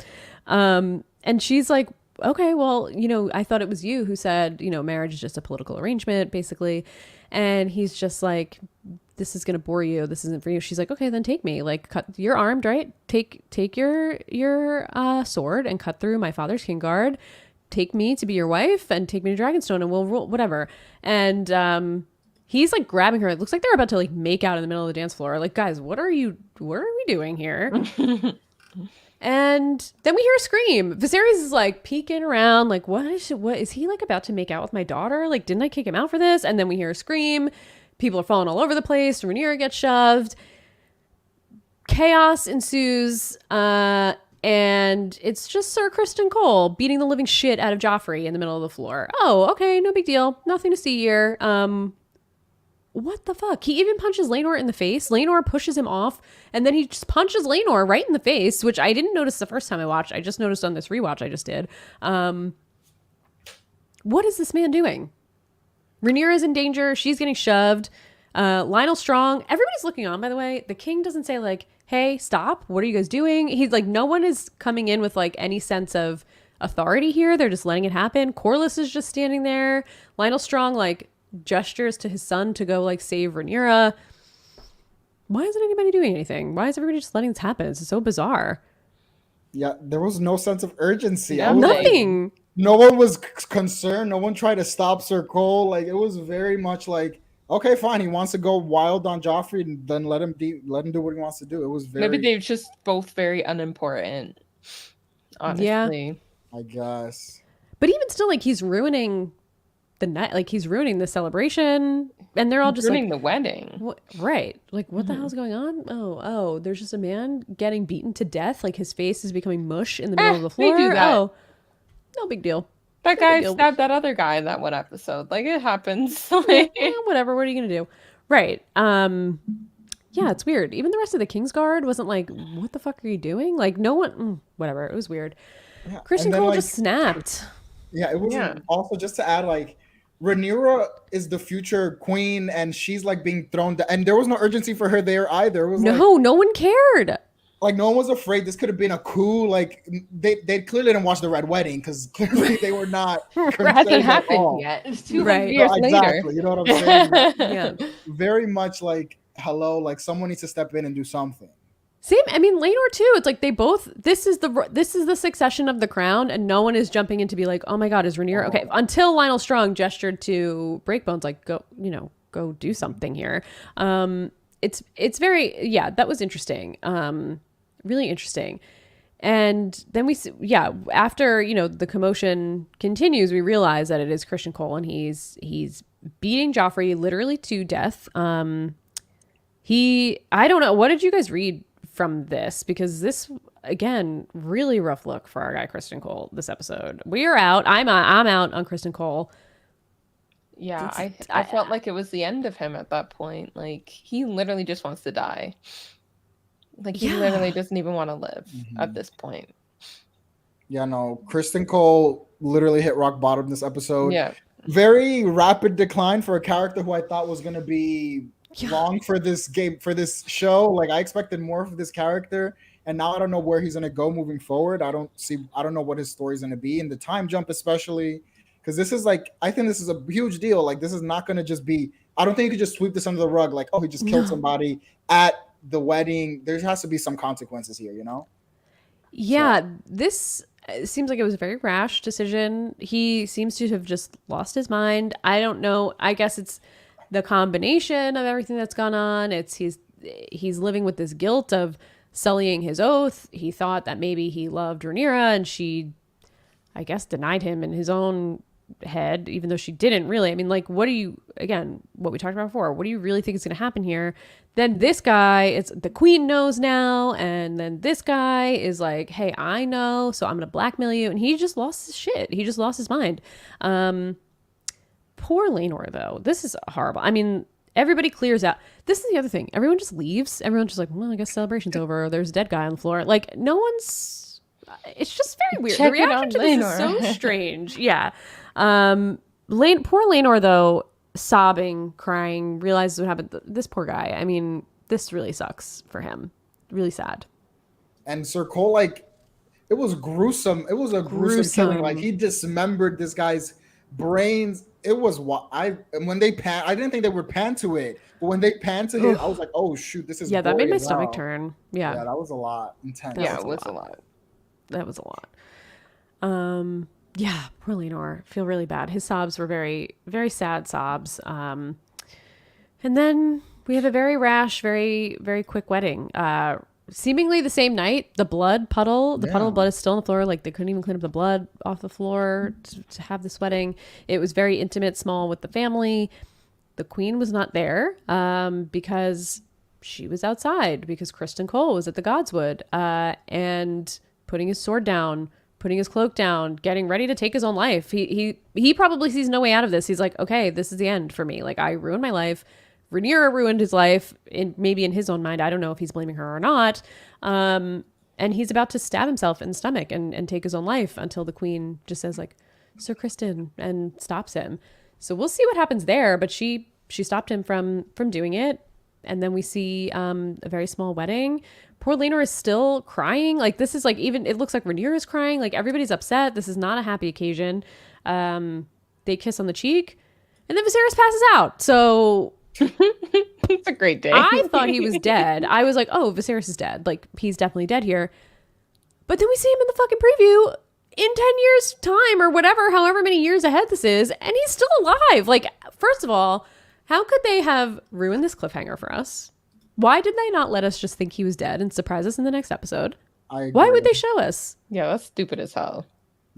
And she's like, okay, well, I thought it was you who said, marriage is just a political arrangement, basically. And he's just like, this is going to bore you. This isn't for you. She's like, okay, then take me. Like, you're armed, right? Take your sword and cut through my father's king guard. Take me to be your wife and take me to Dragonstone and we'll rule, whatever. And he's like grabbing her. It looks like they're about to like make out in the middle of the dance floor. Like, guys, what are we doing here? And then we hear a scream. Viserys is like peeking around, like, what is he like about to make out with my daughter? Like, didn't I kick him out for this? And then we hear a scream. People are falling all over the place. Rhaenyra gets shoved. Chaos ensues. And it's just Sir Criston Cole beating the living shit out of Joffrey in the middle of the floor. Oh, okay, no big deal. Nothing to see here. What the fuck? He even punches Laenor in the face. Laenor pushes him off, and then he just punches Laenor right in the face, which I didn't notice the first time I watched. I just noticed on this rewatch I just did. What is this man doing? Rhaenyra's in danger. She's getting shoved. Lionel Strong. Everybody's looking on, by the way. The king doesn't say like, hey, stop. What are you guys doing? He's like, no one is coming in with like any sense of authority here. They're just letting it happen. Corlys is just standing there. Lionel Strong like gestures to his son to go like save Rhaenyra. Why isn't anybody doing anything? Why is everybody just letting this happen? It's so bizarre. Yeah, there was no sense of urgency. Yeah, Nothing. No one was concerned. No one tried to stop Sir Cole. Like, it was very much like, okay, fine. He wants to go wild on Joffrey, and then let him do what he wants to do. It was very. Maybe they're just both very unimportant. Honestly. Yeah. I guess. But even still, like, he's ruining the night. Like, he's ruining the celebration, and they're all just ruining like, the wedding. what, right? Like, what the hell's going on? Oh, there's just a man getting beaten to death. Like, his face is becoming mush in the middle of the floor. They do that. Oh, no big deal. That No big guy deal. stabbed that other guy in that one episode. Like, it happens. Whatever. What are you gonna do? Right. Yeah, it's weird. Even the rest of the Kingsguard wasn't like, what the fuck are you doing? Like, no one. Whatever. It was weird. Yeah. Christian And then, Cole like, just snapped. Yeah, it was Yeah. also just to add, like, Rhaenyra is the future queen, and she's like being thrown. And there was no urgency for her there either. It was No one cared. like no one was afraid this could have been a coup. Like they clearly didn't watch the Red Wedding because clearly they were not. It concerned hasn't at happened all. yet. It's 200 Right. years No, later. exactly. You know what I'm saying? Yeah. Very much like, hello, like someone needs to step in and do something. Same. I mean, Laenor too. It's like they both. This is the succession of the crown, and no one is jumping in to be like, oh my god, is Rhaenyra okay? Until Lionel Strong gestured to Breakbones, like, go do something here. It's very that was interesting. Really interesting. And then after the commotion continues, we realize that it is Christian Cole, and he's beating Joffrey literally to death. I don't know. What did you guys read from this? Because this, again, really rough look for our guy, Kristen Cole, this episode. We are out. I'm out on Kristen Cole. Yeah, I felt like it was the end of him at that point. Like, he literally just wants to die. Like, he literally doesn't even want to live at this point. Yeah, no, Kristen Cole literally hit rock bottom this episode. Yeah. Very rapid decline for a character who I thought was going to be long for this this show. Like, I expected more of this character, and now I don't know where he's going to go moving forward. I don't know what his story's going to be, and the time jump especially, because this is like, I think this is a huge deal. Like, this is not going to just be, I don't think you could just sweep this under the rug. Like, oh, he just killed somebody at the wedding. There has to be some consequences here, you know? Yeah, this seems like it was a very rash decision. He seems to have just lost his mind. I don't know. I guess it's the combination of everything that's gone on. It's he's living with this guilt of sullying his oath. He thought that maybe he loved Rhaenyra, and she, I guess, denied him in his own head, even though she didn't really. I mean, like, what we talked about before, what do you really think is going to happen here? Then this guy, it's the queen knows now, and then this guy is like, hey, I know, so I'm going to blackmail you, and he just lost his shit. He just lost his mind. Poor Laenor, though. This is horrible. I mean, everybody clears out. This is the other thing. Everyone just leaves. Everyone's just like, well, I guess celebration's over. There's a dead guy on the floor. Like, no one's... It's just very weird. The reaction to this is so strange. Yeah. Poor Laenor, though, sobbing, crying, realizes what happened. This poor guy. I mean, this really sucks for him. Really sad. And Sir Cole, like, it was gruesome. It was a gruesome killing. Like, he dismembered this guy's brains. It was when they pan. I didn't think they would pan to it, but when they panned to it, I was like, "Oh shoot, this is." Yeah, that made my stomach turn. Yeah, that was a lot. Intense. Yeah, it was a lot. That was a lot. Yeah, poor Laenor. Feel really bad. His sobs were very, very sad sobs. And then we have a very rash, very, very quick wedding. Seemingly the same night. The puddle of blood is still on the floor. Like, they couldn't even clean up the blood off the floor to have this wedding. It was very intimate, small with the family. The queen was not there because she was outside, because Kristen Cole was at the Godswood and putting his sword down, putting his cloak down, getting ready to take his own life. He probably sees no way out of this. He's like, okay, this is the end for me. Like, I ruined my life. Rhaenyra ruined his life, maybe in his own mind. I don't know if he's blaming her or not. And he's about to stab himself in the stomach and take his own life until the queen just says, like, Sir Kristen, and stops him. So we'll see what happens there. But she stopped him from doing it. And then we see a very small wedding. Poor Laenor is still crying. Like, this is like, even it looks like Rhaenyra is crying. Like, everybody's upset. This is not a happy occasion. They kiss on the cheek, and then Viserys passes out. So it's a great day. I thought he was dead. I was like, oh, Viserys is dead. Like, he's definitely dead here. But then we see him in the fucking preview in 10 years time or whatever, however many years ahead this is, and he's still alive. Like, first of all, how could they have ruined this cliffhanger for us? Why did they not let us just think he was dead and surprise us in the next episode? Why would they show us? Yeah, that's stupid as hell.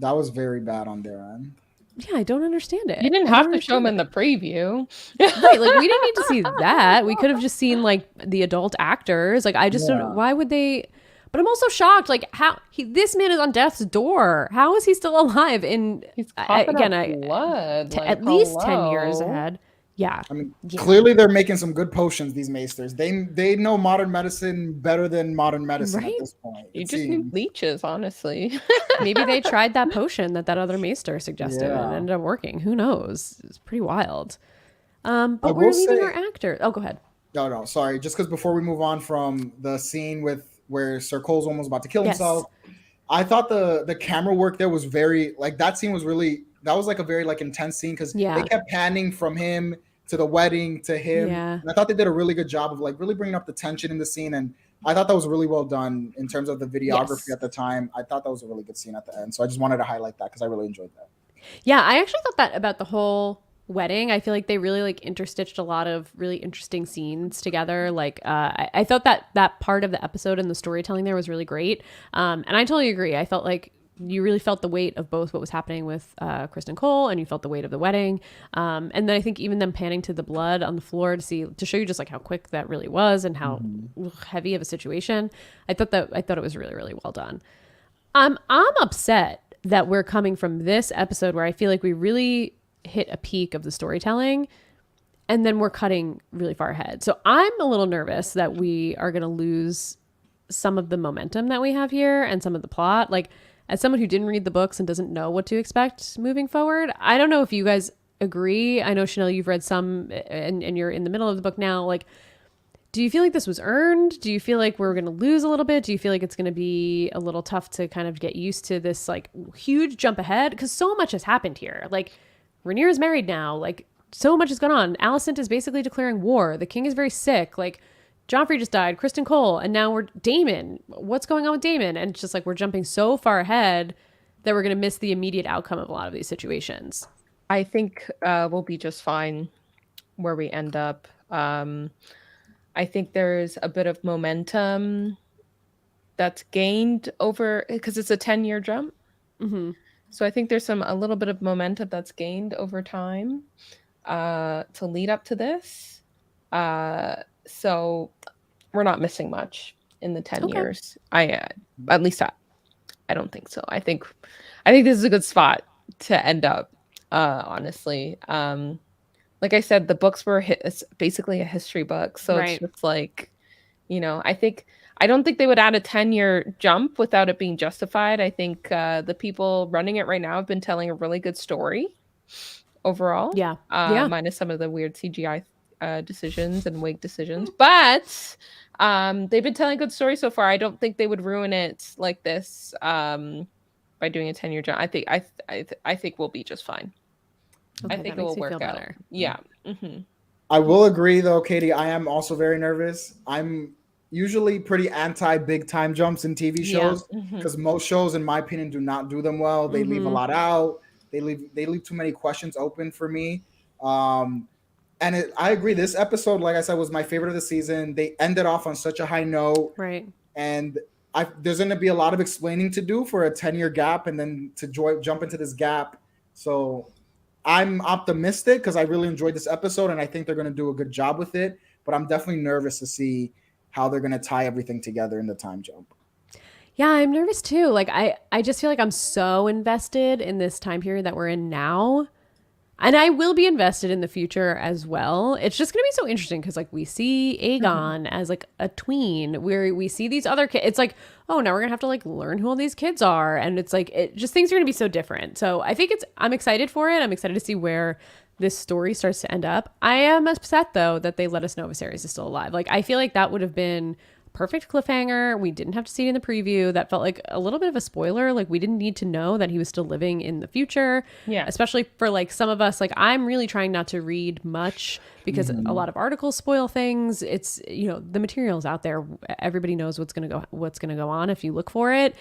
That was very bad on their end. Yeah, I don't understand it. You didn't have to show him in the preview. Right, like, we didn't need to see that. We could have just seen, like, the adult actors. Like, I just don't, why would they? But I'm also shocked, like, how this man is on death's door. How is he still alive? He's coughing up blood. At least 10 years ahead. Yeah. I mean, clearly they're making some good potions, these maesters. They know modern medicine better than modern medicine at this point. You just need leeches, honestly. Maybe they tried that potion that other maester suggested and ended up working. Who knows? It's pretty wild. But we're leaving our actor. Oh, go ahead. No, sorry. Just because before we move on from the scene where Sir Cole's almost about to kill himself, I thought the camera work there was very, like, that scene was really, that was like a very, like, intense scene, because they kept panning from him to the wedding to him. And I thought they did a really good job of, like, really bringing up the tension in the scene. And I thought that was really well done in terms of the videography at the time. I thought that was a really good scene at the end. So I just wanted to highlight that because I really enjoyed that. Yeah, I actually thought that about the whole wedding. I feel like they really, like, interstitched a lot of really interesting scenes together. Like, I thought that part of the episode and the storytelling there was really great. And I totally agree. I felt like you really felt the weight of both what was happening with Kristen Cole, and you felt the weight of the wedding. And then I think even them panning to the blood on the floor to show you just like how quick that really was and how heavy of a situation. I thought it was really, really well done. I'm upset that we're coming from this episode where I feel like we really hit a peak of the storytelling, and then we're cutting really far ahead. So I'm a little nervous that we are going to lose some of the momentum that we have here and some of the plot. Like, as someone who didn't read the books and doesn't know what to expect moving forward, I don't know if you guys agree. I know, Chanelle, you've read some and you're in the middle of the book now. Like, do you feel like this was earned? Do you feel like we're going to lose a little bit? Do you feel like it's going to be a little tough to kind of get used to this like huge jump ahead? Because so much has happened here. Like, Rhaenyra is married now. Like, so much has gone on. Alicent is basically declaring war. The king is very sick. Like, Joffrey just died, Kristen Cole, and now we're Daemon. What's going on with Daemon? And it's just like we're jumping so far ahead that we're going to miss the immediate outcome of a lot of these situations. I think we'll be just fine where we end up. I think there's a bit of momentum that's gained over, because it's a 10-year jump. Mm-hmm. So I think there's a little bit of momentum that's gained over time to lead up to this. So we're not missing much in the 10 years. At least I don't think so. I think this is a good spot to end up, honestly. Like I said, the books were it's basically a history book. So It's just like, I don't think they would add a 10-year jump without it being justified. I think the people running it right now have been telling a really good story overall. Yeah. Minus some of the weird CGI decisions and wig decisions. But they've been telling a good story so far. I don't think they would ruin it like this by doing a 10-year jump. I think we'll be just fine. Okay, I think it will work out. Better. Yeah. Mm-hmm. I will agree, though, Katie. I am also very nervous. I'm usually pretty anti big time jumps in TV shows because most shows, in my opinion, do not do them well. They leave a lot out. They leave too many questions open for me. I agree. This episode, like I said, was my favorite of the season. They ended off on such a high note, right? And there's going to be a lot of explaining to do for a 10-year gap, and then to jump into this gap. So I'm optimistic because I really enjoyed this episode and I think they're going to do a good job with it. But I'm definitely nervous to see how they're going to tie everything together in the time jump. Yeah, I'm nervous too. Like, I just feel like I'm so invested in this time period that we're in now. And I will be invested in the future as well. It's just going to be so interesting because, like, we see Aegon as, like, a tween where we see these other kids. It's like, oh, now we're going to have to, like, learn who all these kids are. And it's like, things are going to be so different. So I think I'm excited for it. I'm excited to see where this story starts to end up. I am upset, though, that they let us know Viserys is still alive. Like, I feel like that would have been perfect cliffhanger. We didn't have to see it in the preview. That felt like a little bit of a spoiler. Like, we didn't need to know that he was still living in the future. Yeah. Especially for like some of us. Like, I'm really trying not to read much because a lot of articles spoil things. It's, the material's out there. Everybody knows what's gonna go on if you look for it.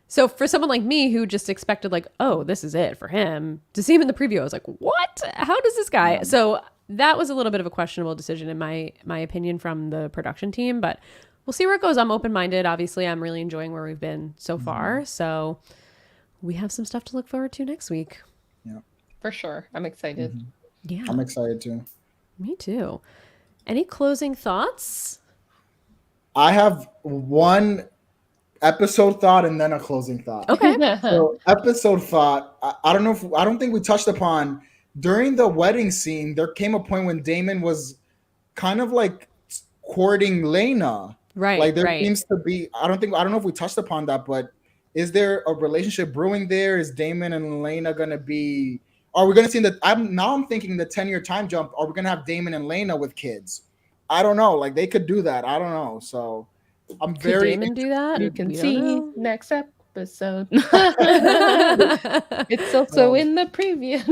So for someone like me who just expected like, oh, this is it for him, to see him in the preview, I was like, what? How does this guy? So that was a little bit of a questionable decision in my opinion from the production team, but we'll see where it goes. I'm open-minded. Obviously, I'm really enjoying where we've been so far. So we have some stuff to look forward to next week. Yeah, for sure. I'm excited. Yeah, I'm excited too. Me too. Any closing thoughts? I have one episode thought and then a closing thought. Okay. So episode thought, I don't think we touched upon during the wedding scene. There came a point when Daemon was kind of like courting Lena. Right. Like there seems to be, I don't know if we touched upon that, but is there a relationship brewing there? Is Daemon and Lena going to be, are we going to see that? I'm thinking the 10-year time jump. Are we going to have Daemon and Lena with kids? I don't know. Like they could do that. I don't know. So I'm Could very. Daemon do that? You can see next episode. It's also in the preview.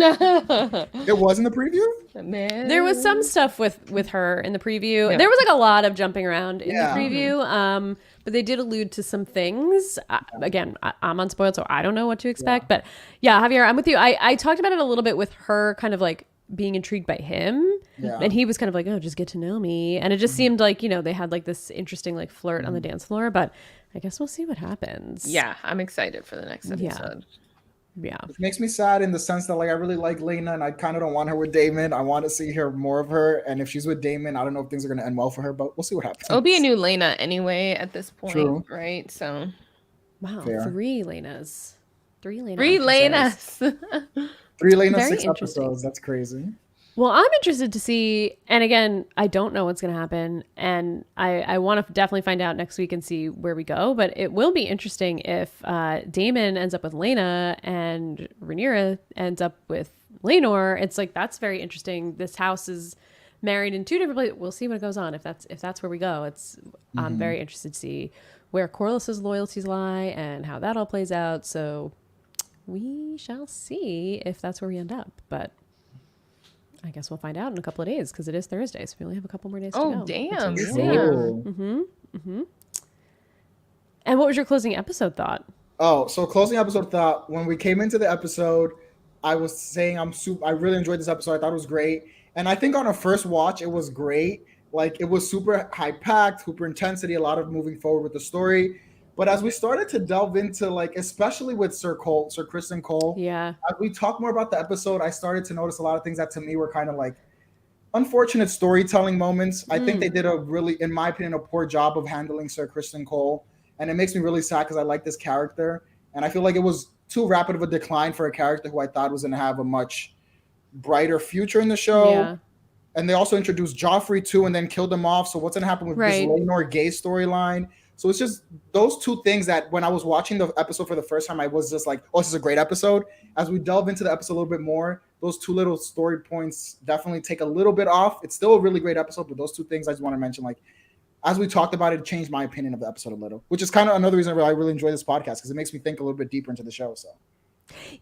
It was in the preview? Man. There was some stuff with her in the preview. Yeah. There was like a lot of jumping around in the preview. But they did allude to some things. Again, I'm unspoiled, so I don't know what to expect. Yeah. But yeah, Javier, I'm with you. I talked about it a little bit with her kind of like being intrigued by him. Yeah. And he was kind of like, oh, just get to know me. And it just seemed like, they had like this interesting like flirt on the dance floor. But I guess we'll see what happens. Yeah, I'm excited for the next episode. Yeah. It makes me sad in the sense that like I really like Lena and I kind of don't want her with Damon. I want to see her more of her. And if she's with Damon, I don't know if things are going to end well for her, but we'll see what happens. It'll be a new Lena anyway at this point, True. Right? So, wow, Fair. 3 Lenas. 3 Lena. 3 Lenas. 3 Lena, Very 6 episodes. That's crazy. Well, I'm interested to see, and again, I don't know what's going to happen, and I want to definitely find out next week and see where we go, but it will be interesting if Damon ends up with Lena and Rhaenyra ends up with Laenor. It's like, that's very interesting. This house is married in 2 different places. We'll see what goes on. If that's where we go, I'm very interested to see where Corlys's loyalties lie and how that all plays out. So we shall see if that's where we end up, but I guess we'll find out in a couple of days because it is Thursday, so we only have a couple more days to go. Oh, damn. Yeah. And what was your closing episode thought? Oh, so closing episode thought, when we came into the episode, I was saying I really enjoyed this episode. I thought it was great. And I think on a first watch, it was great. Like, it was super high-packed, super intensity, a lot of moving forward with the story. But as we started to delve into, like, especially with Sir Criston Cole, yeah, as we talk more about the episode, I started to notice a lot of things that to me were kind of like unfortunate storytelling moments. I think they did a really, in my opinion, a poor job of handling Sir Criston Cole. And it makes me really sad because I like this character. And I feel like it was too rapid of a decline for a character who I thought was going to have a much brighter future in the show. Yeah. And they also introduced Joffrey too and then killed him off. So what's going to happen with this Laenor gay storyline? So it's just those 2 things that when I was watching the episode for the first time, I was just like, oh, this is a great episode. As we delve into the episode a little bit more, those 2 little story points definitely take a little bit off. It's still a really great episode, but those 2 things I just want to mention, like, as we talked about it, changed my opinion of the episode a little, which is kind of another reason why I really enjoy this podcast because it makes me think a little bit deeper into the show. So,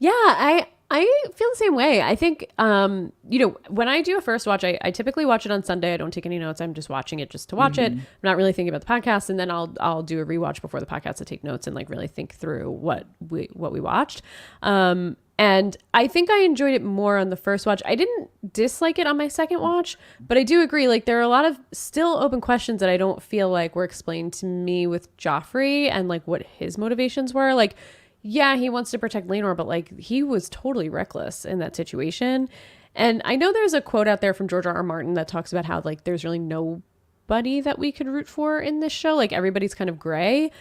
yeah, I feel the same way. I think, when I do a first watch, I typically watch it on Sunday. I don't take any notes. I'm just watching it just to watch it. I'm not really thinking about the podcast. And then I'll do a rewatch before the podcast to take notes and like really think through what we watched. And I think I enjoyed it more on the first watch. I didn't dislike it on my second watch, but I do agree. Like, there are a lot of still open questions that I don't feel like were explained to me with Joffrey and like what his motivations were. Like, yeah, he wants to protect Laenor, but like he was totally reckless in that situation. And I know there's a quote out there from George R.R. Martin that talks about how like there's really nobody that we could root for in this show. Like, everybody's kind of gray.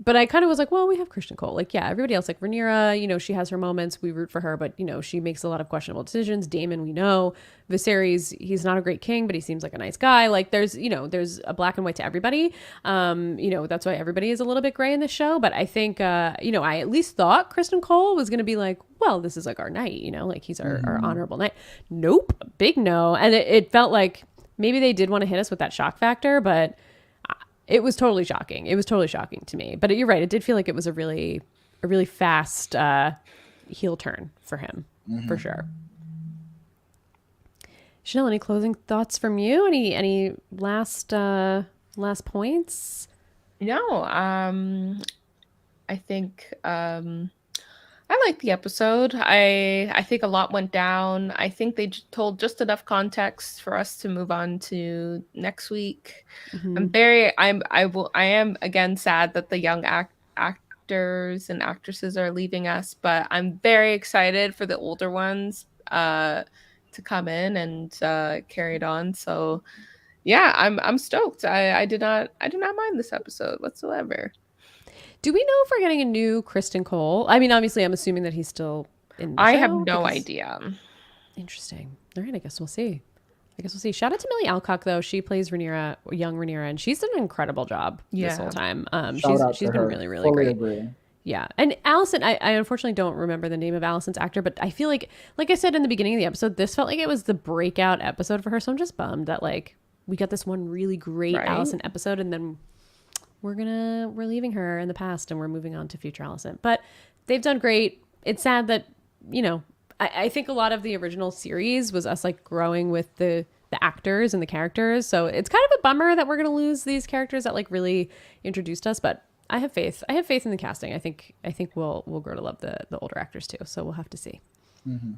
But I kind of was like, well, we have Criston Cole. Like, yeah, everybody else, like Rhaenyra, she has her moments. We root for her, but, she makes a lot of questionable decisions. Daemon, we know. Viserys, he's not a great king, but he seems like a nice guy. Like, there's a black and white to everybody. That's why everybody is a little bit gray in this show. But I think, I at least thought Criston Cole was going to be like, well, this is like our knight, like he's our honorable knight. Nope. Big no. And it felt like maybe they did want to hit us with that shock factor, but it was totally shocking. It was totally shocking to me. But you're right. It did feel like it was a really fast heel turn for him, for sure. Chanelle, any closing thoughts from you? Any last points? No. I think I liked the episode. I think a lot went down. I think they told just enough context for us to move on to next week. I am again sad that the young actors and actresses are leaving us, but I'm very excited for the older ones to come in and carry it on. So yeah, I'm stoked. I did not mind this episode whatsoever. Do we know if we're getting a new Criston Cole? I mean, obviously, I'm assuming that he's still in the show. I have no idea. Interesting. All right, I guess we'll see. Shout out to Millie Alcock, though. She plays Rhaenyra, young Rhaenyra, and she's done an incredible job this whole time. She's been really, really great. Agree. Yeah. And Allison, I unfortunately don't remember the name of Allison's actor, but I feel like I said in the beginning of the episode, this felt like it was the breakout episode for her. So I'm just bummed that like we got this one really great Allison episode and then we're leaving her in the past and we're moving on to future Allison. But they've done great. It's sad that, I think a lot of the original series was us like growing with the actors and the characters. So it's kind of a bummer that we're going to lose these characters that like really introduced us, but I have faith. I have faith in the casting. I think we'll grow to love the older actors too. So we'll have to see. Mm-hmm.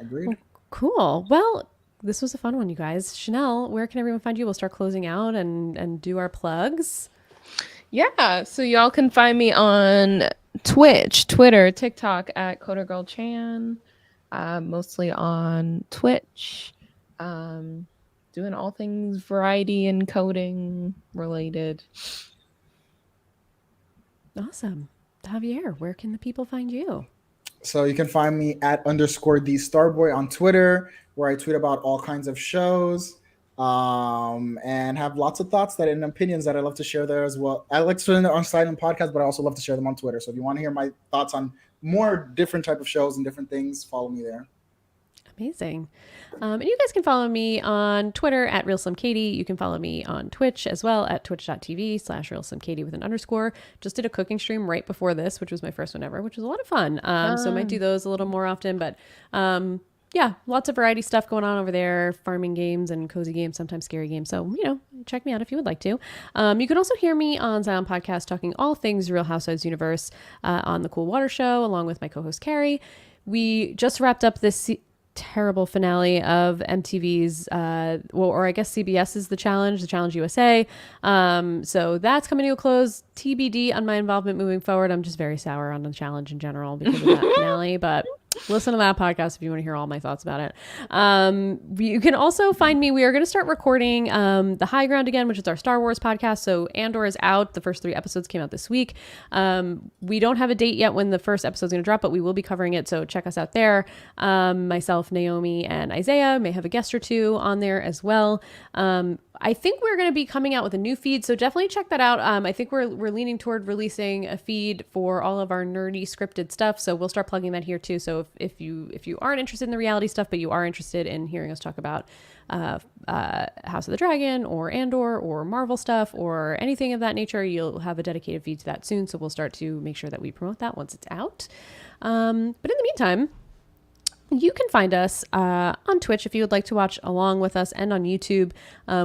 Agreed. Well, cool. Well, this was a fun one, you guys. Chanelle, where can everyone find you? We'll start closing out and do our plugs. Yeah, so y'all can find me on Twitch, Twitter, TikTok at CoderGirlChan. Mostly on Twitch. Doing all things variety and coding related. Awesome. Javier, where can the people find you? So you can find me at _the Starboy on Twitter, where I tweet about all kinds of shows, and have lots of thoughts that and opinions that I love to share there as well. I like to share them on Silent Podcast, but I also love to share them on Twitter. So if you want to hear my thoughts on more different type of shows and different things, follow me there. Amazing. And you guys can follow me on Twitter at RealSlimKatie. You can follow me on Twitch as well at twitch.tv/RealSlimKatie with an underscore. Just did a cooking stream right before this, which was my first one ever, which was a lot of fun. So I might do those a little more often, but yeah, lots of variety stuff going on over there. Farming games and cozy games, sometimes scary games. So, check me out if you would like to. You can also hear me on Silent Podcast talking all things Real Housewives universe on the Cool Water Show, along with my co-host Carrie. We just wrapped up this terrible finale of MTV's, or I guess CBS's The Challenge USA. So that's coming to a close. TBD on my involvement moving forward. I'm just very sour on the challenge in general because of that finale, but listen to that podcast if you want to hear all my thoughts about it. You can also find me. We are going to start recording The High Ground again, which is our Star Wars podcast. So Andor is out. The first 3 episodes came out this week. We don't have a date yet when the first episode is going to drop, but we will be covering it. So check us out there. Myself, Naomi, and Isaiah may have a guest or 2 on there as well. I think we're going to be coming out with a new feed, so definitely check that out. I think we're leaning toward releasing a feed for all of our nerdy scripted stuff, so we'll start plugging that here too. So if you aren't interested in the reality stuff, but you are interested in hearing us talk about House of the Dragon or Andor or Marvel stuff or anything of that nature, you'll have a dedicated feed to that soon. So we'll start to make sure that we promote that once it's out. But in the meantime, you can find us on Twitch if you would like to watch along with us, and on YouTube.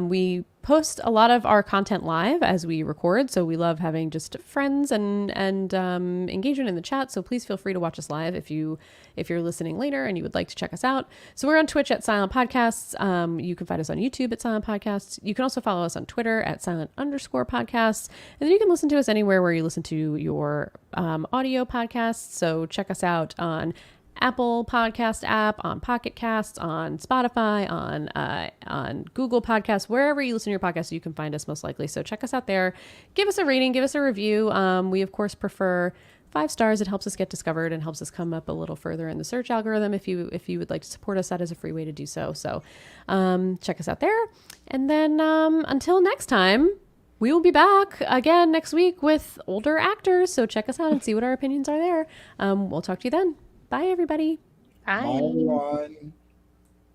We post a lot of our content live as we record, so we love having just friends and engagement in the chat. So please feel free to watch us live if you're listening later and you would like to check us out. So we're on Twitch at Silent Podcasts. You can find us on YouTube at Silent Podcasts. You can also follow us on Twitter at Silent_Podcasts, and then you can listen to us anywhere where you listen to your audio podcasts. So check us out on Apple Podcast app, on Pocket Casts, on Spotify, on Google Podcasts, wherever you listen to your podcast, you can find us most likely. So check us out there. Give us a rating, give us a review. We of course prefer 5 stars. It helps us get discovered and helps us come up a little further in the search algorithm. If you would like to support us, that is a free way to do so. So check us out there. And then until next time, we will be back again next week with older actors. So check us out and see what our opinions are there. We'll talk to you then. Bye, everybody. Bye. Bye, everyone.